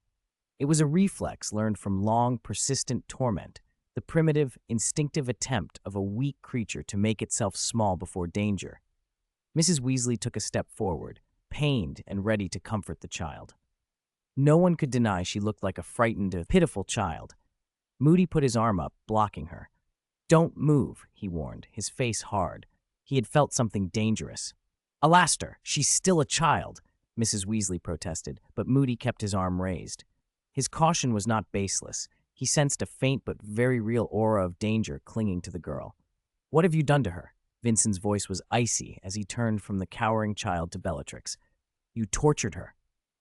It was a reflex learned from long, persistent torment, the primitive, instinctive attempt of a weak creature to make itself small before danger. Mrs. Weasley took a step forward, pained and ready to comfort the child. No one could deny she looked like a frightened, pitiful child. Moody put his arm up, blocking her. Don't move, he warned, his face hard. He had felt something dangerous. Alastair, she's still a child, Mrs. Weasley protested, but Moody kept his arm raised. His caution was not baseless. He sensed a faint but very real aura of danger clinging to the girl. What have you done to her? Vincent's voice was icy as he turned from the cowering child to Bellatrix. You tortured her.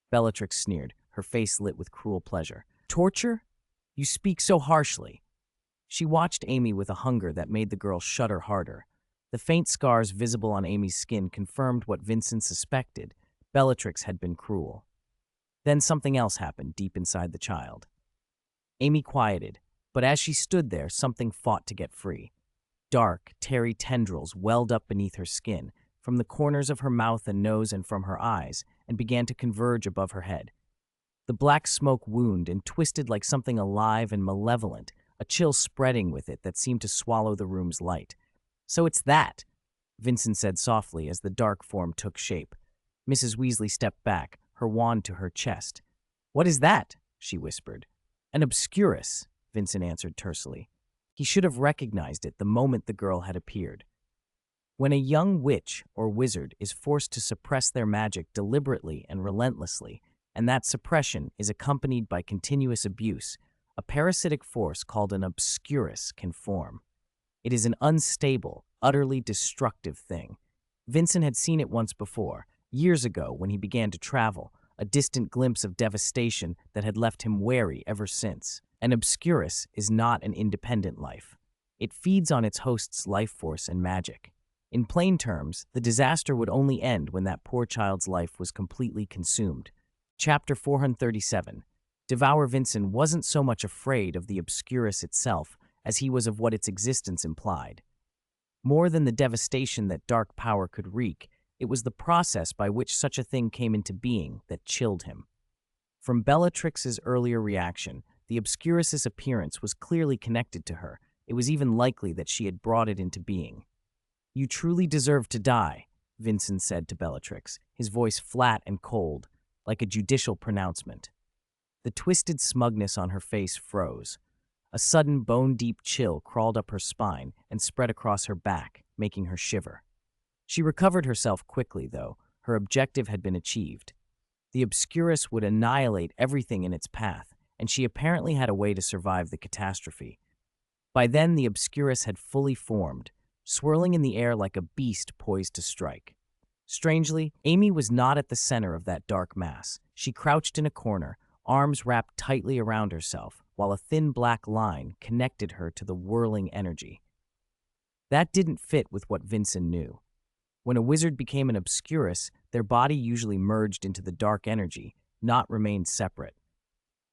Bellatrix sneered, her face lit with cruel pleasure. Torture? You speak so harshly. She watched Amy with a hunger that made the girl shudder harder. The faint scars visible on Amy's skin confirmed what Vincent suspected. Bellatrix had been cruel. Then something else happened deep inside the child. Amy quieted, but as she stood there, something fought to get free. Dark, tarry tendrils welled up beneath her skin, from the corners of her mouth and nose and from her eyes, and began to converge above her head. The black smoke wound and twisted like something alive and malevolent, a chill spreading with it that seemed to swallow the room's light. So it's that, Vincent said softly as the dark form took shape. Mrs. Weasley stepped back, her wand to her chest. What is that? She whispered. An obscurus, Vincent answered tersely. He should have recognized it the moment the girl had appeared. When a young witch or wizard is forced to suppress their magic deliberately and relentlessly, and that suppression is accompanied by continuous abuse, a parasitic force called an obscurus can form. It is an unstable, utterly destructive thing. Vincent had seen it once before, years ago when he began to travel, a distant glimpse of devastation that had left him wary ever since. An obscurus is not an independent life. It feeds on its host's life force and magic. In plain terms, the disaster would only end when that poor child's life was completely consumed. Chapter 437. Devour Vincent wasn't so much afraid of the obscurus itself as he was of what its existence implied. More than the devastation that dark power could wreak, it was the process by which such a thing came into being that chilled him. From Bellatrix's earlier reaction, the obscurus's appearance was clearly connected to her. It was even likely that she had brought it into being. You truly deserve to die, Vincent said to Bellatrix, his voice flat and cold, like a judicial pronouncement. The twisted smugness on her face froze. A sudden bone-deep chill crawled up her spine and spread across her back, making her shiver. She recovered herself quickly, though. Her objective had been achieved. The Obscurus would annihilate everything in its path, and she apparently had a way to survive the catastrophe. By then, the Obscurus had fully formed, swirling in the air like a beast poised to strike. Strangely, Amy was not at the center of that dark mass. She crouched in a corner, arms wrapped tightly around herself, while a thin black line connected her to the whirling energy. That didn't fit with what Vincent knew. When a wizard became an Obscurus, their body usually merged into the dark energy, not remained separate.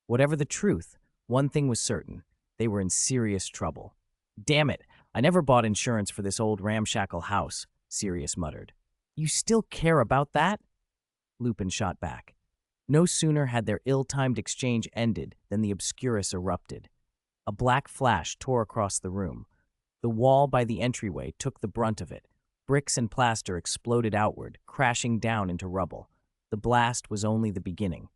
Whatever the truth, one thing was certain: they were in serious trouble. "Damn it, I never bought insurance for this old ramshackle house," Sirius muttered. "You still care about that?" Lupin shot back. No sooner had their ill-timed exchange ended than the Obscurus erupted. A black flash tore across the room. The wall by the entryway took the brunt of it. Bricks and plaster exploded outward, crashing down into rubble. The blast was only the beginning.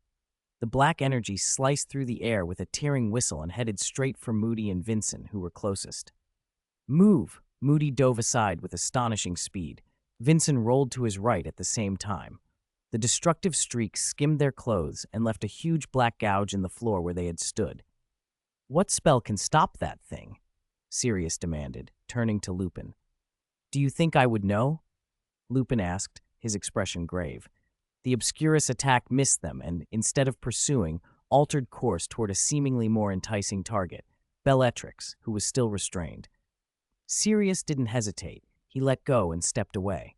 The black energy sliced through the air with a tearing whistle and headed straight for Moody and Vincent, who were closest. "Move!" Moody dove aside with astonishing speed. Vincent rolled to his right at the same time. The destructive streak skimmed their clothes and left a huge black gouge in the floor where they had stood. "What spell can stop that thing?" Sirius demanded, turning to Lupin. "Do you think I would know?" Lupin asked, his expression grave. The Obscurus attack missed them and, instead of pursuing, altered course toward a seemingly more enticing target, Bellatrix, who was still restrained. Sirius didn't hesitate. He let go and stepped away.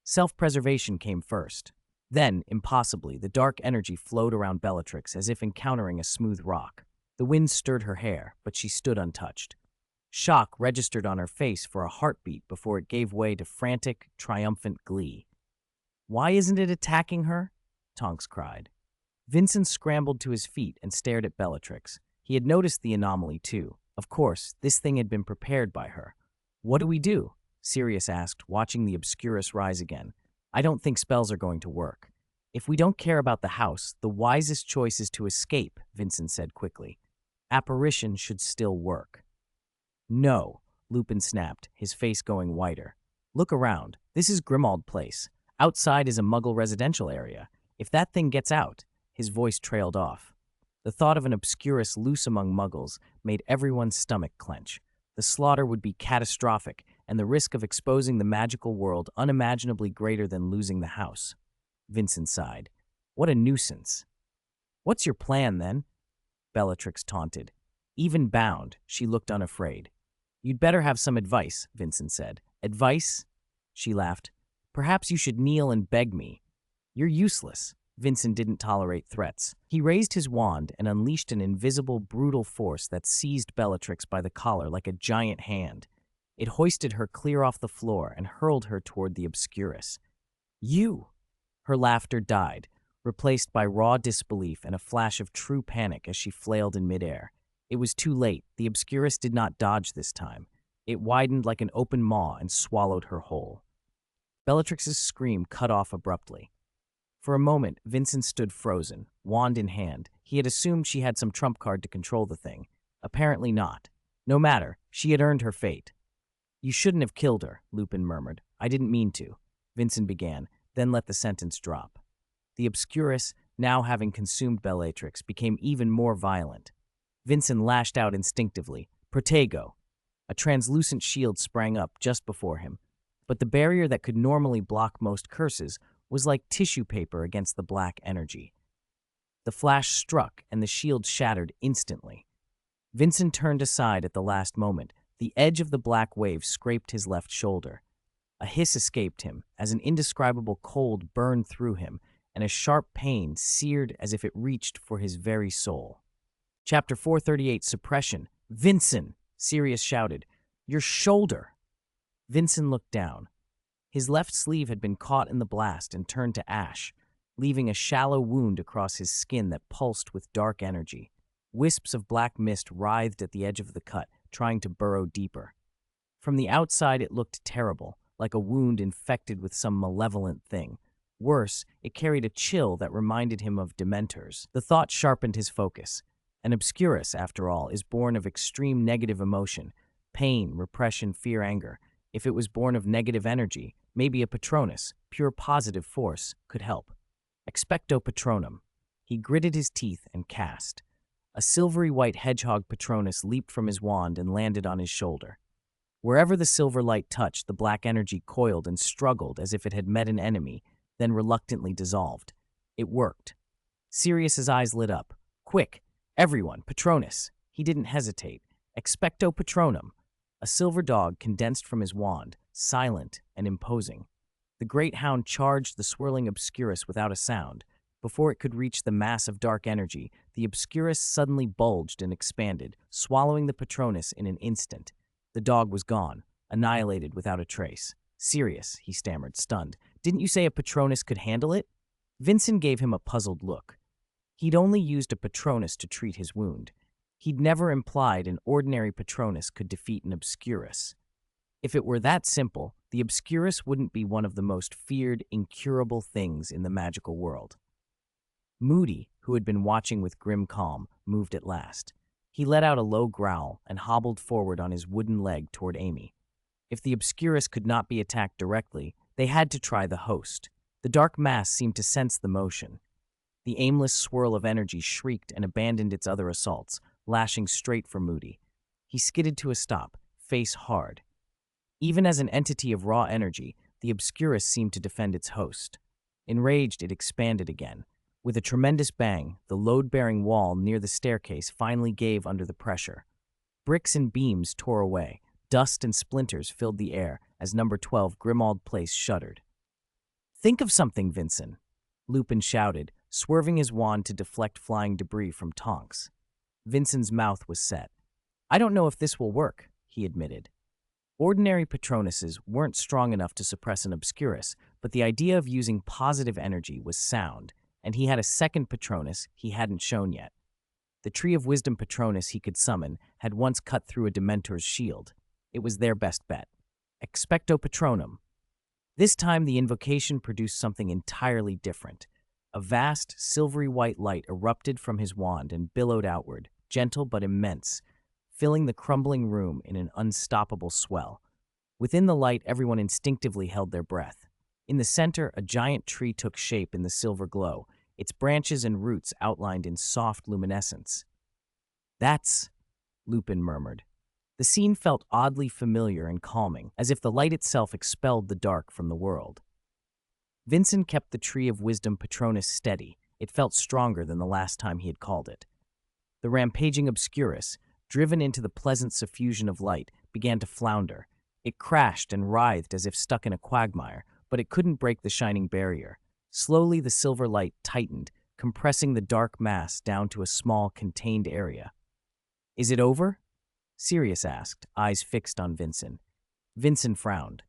Self-preservation came first. Then, impossibly, the dark energy flowed around Bellatrix as if encountering a smooth rock. The wind stirred her hair, but she stood untouched. Shock registered on her face for a heartbeat before it gave way to frantic, triumphant glee. "Why isn't it attacking her?" Tonks cried. Vincent scrambled to his feet and stared at Bellatrix. He had noticed the anomaly, too. Of course, this thing had been prepared by her. "What do we do?" Sirius asked, watching the Obscurus rise again. "I don't think spells are going to work. If we don't care about the house, the wisest choice is to escape," Vincent said quickly. "Apparition should still work." "No," Lupin snapped, his face going whiter. "Look around. This is Grimmauld Place. Outside is a Muggle residential area. If that thing gets out—" His voice trailed off. The thought of an Obscurus loose among Muggles made everyone's stomach clench. The slaughter would be catastrophic, and the risk of exposing the magical world unimaginably greater than losing the house. Vincent sighed. "What a nuisance." "What's your plan, then?" Bellatrix taunted. Even bound, she looked unafraid. "You'd better have some advice," Vincent said. "Advice?" She laughed. "Perhaps you should kneel and beg me." "You're useless." Vincent didn't tolerate threats. He raised his wand and unleashed an invisible, brutal force that seized Bellatrix by the collar like a giant hand. It hoisted her clear off the floor and hurled her toward the Obscurus. "You!" Her laughter died, replaced by raw disbelief and a flash of true panic as she flailed in midair. It was too late. The Obscurus did not dodge this time. It widened like an open maw and swallowed her whole. Bellatrix's scream cut off abruptly. For a moment, Vincent stood frozen, wand in hand. He had assumed she had some trump card to control the thing. Apparently not. No matter, she had earned her fate. "You shouldn't have killed her," Lupin murmured. "I didn't mean to," Vincent began, then let the sentence drop. The Obscurus, now having consumed Bellatrix, became even more violent. Vincent lashed out instinctively. "Protego!" A translucent shield sprang up just before him, but the barrier that could normally block most curses was like tissue paper against the black energy. The flash struck, and the shield shattered instantly. Vincent turned aside at the last moment. The edge of the black wave scraped his left shoulder. A hiss escaped him as an indescribable cold burned through him, and a sharp pain seared as if it reached for his very soul. Chapter 438, Suppression. "Vincent!" Sirius shouted. "Your shoulder!" Vincent looked down. His left sleeve had been caught in the blast and turned to ash, leaving a shallow wound across his skin that pulsed with dark energy. Wisps of black mist writhed at the edge of the cut, trying to burrow deeper. From the outside, it looked terrible, like a wound infected with some malevolent thing. Worse, it carried a chill that reminded him of Dementors. The thought sharpened his focus. An obscurus, after all, is born of extreme negative emotion, pain, repression, fear, anger. If it was born of negative energy, maybe a patronus, pure positive force, could help. Expecto patronum. He gritted his teeth and cast. A silvery white hedgehog patronus leaped from his wand and landed on his shoulder. Wherever the silver light touched, the black energy coiled and struggled as if it had met an enemy, then reluctantly dissolved. It worked. Sirius's eyes lit up. Quick! Everyone, Patronus! He didn't hesitate. Expecto patronum! A silver dog condensed from his wand, silent and imposing. The great hound charged the swirling obscurus without a sound. Before it could reach the mass of dark energy, the obscurus suddenly bulged and expanded, swallowing the patronus in an instant. The dog was gone, annihilated without a trace. Sirius, he stammered, stunned. Didn't you say a patronus could handle it? Vincent gave him a puzzled look. He'd only used a patronus to treat his wound. He'd never implied an ordinary patronus could defeat an obscurus. If it were that simple, the obscurus wouldn't be one of the most feared, incurable things in the magical world. Moody, who had been watching with grim calm, moved at last. He let out a low growl and hobbled forward on his wooden leg toward Amy. If the obscurus could not be attacked directly, they had to try the host. The dark mass seemed to sense the motion. The aimless swirl of energy shrieked and abandoned its other assaults, lashing straight for Moody. He skidded to a stop, face hard. Even as an entity of raw energy, the obscurus seemed to defend its host. Enraged, it expanded again. With a tremendous bang, the load-bearing wall near the staircase finally gave under the pressure. Bricks and beams tore away. Dust and splinters filled the air as number 12 Grimmauld Place shuddered. Think of something, Vincent, Lupin shouted, swerving his wand to deflect flying debris from Tonks. Vincent's mouth was set. I don't know if this will work, he admitted. Ordinary patronuses weren't strong enough to suppress an obscurus, but the idea of using positive energy was sound, and he had a second patronus he hadn't shown yet. The Tree of Wisdom patronus he could summon had once cut through a Dementor's shield. It was their best bet. Expecto patronum. This time the invocation produced something entirely different. A vast, silvery white light erupted from his wand and billowed outward, gentle but immense, filling the crumbling room in an unstoppable swell. Within the light, everyone instinctively held their breath. In the center, a giant tree took shape in the silver glow, its branches and roots outlined in soft luminescence. That's, Lupin murmured. The scene felt oddly familiar and calming, as if the light itself expelled the dark from the world. Vincent kept the Tree of Wisdom patronus steady. It felt stronger than the last time he had called it. The rampaging obscurus, driven into the pleasant suffusion of light, began to flounder. It crashed and writhed as if stuck in a quagmire, but it couldn't break the shining barrier. Slowly, the silver light tightened, compressing the dark mass down to a small, contained area. Is it over? Sirius asked, eyes fixed on Vincent. Vincent frowned.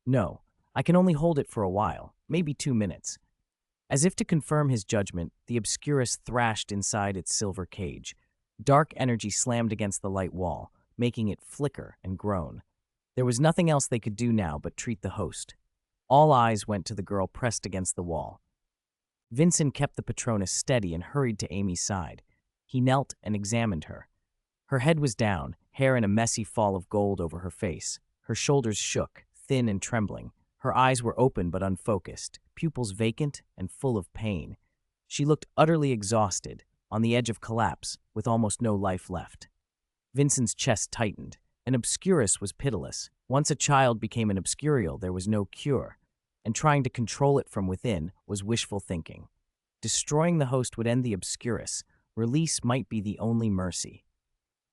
No, I can only hold it for a while, maybe 2 minutes. As if to confirm his judgment, the obscurus thrashed inside its silver cage. Dark energy slammed against the light wall, making it flicker and groan. There was nothing else they could do now but treat the host. All eyes went to the girl pressed against the wall. Vincent kept the patronus steady and hurried to Amy's side. He knelt and examined her. Her head was down, hair in a messy fall of gold over her face. Her shoulders shook, thin and trembling. Her eyes were open but unfocused, pupils vacant and full of pain. She looked utterly exhausted, on the edge of collapse, with almost no life left. Vincent's chest tightened. An obscurus was pitiless. Once a child became an obscurial, there was no cure, and trying to control it from within was wishful thinking. Destroying the host would end the obscurus. Release might be the only mercy.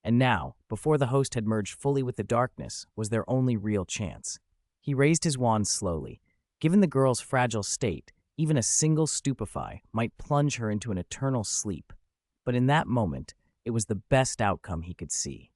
And now, before the host had merged fully with the darkness, was their only real chance. He raised his wand slowly. Given the girl's fragile state, even a single stupefy might plunge her into an eternal sleep. But in that moment, it was the best outcome he could see.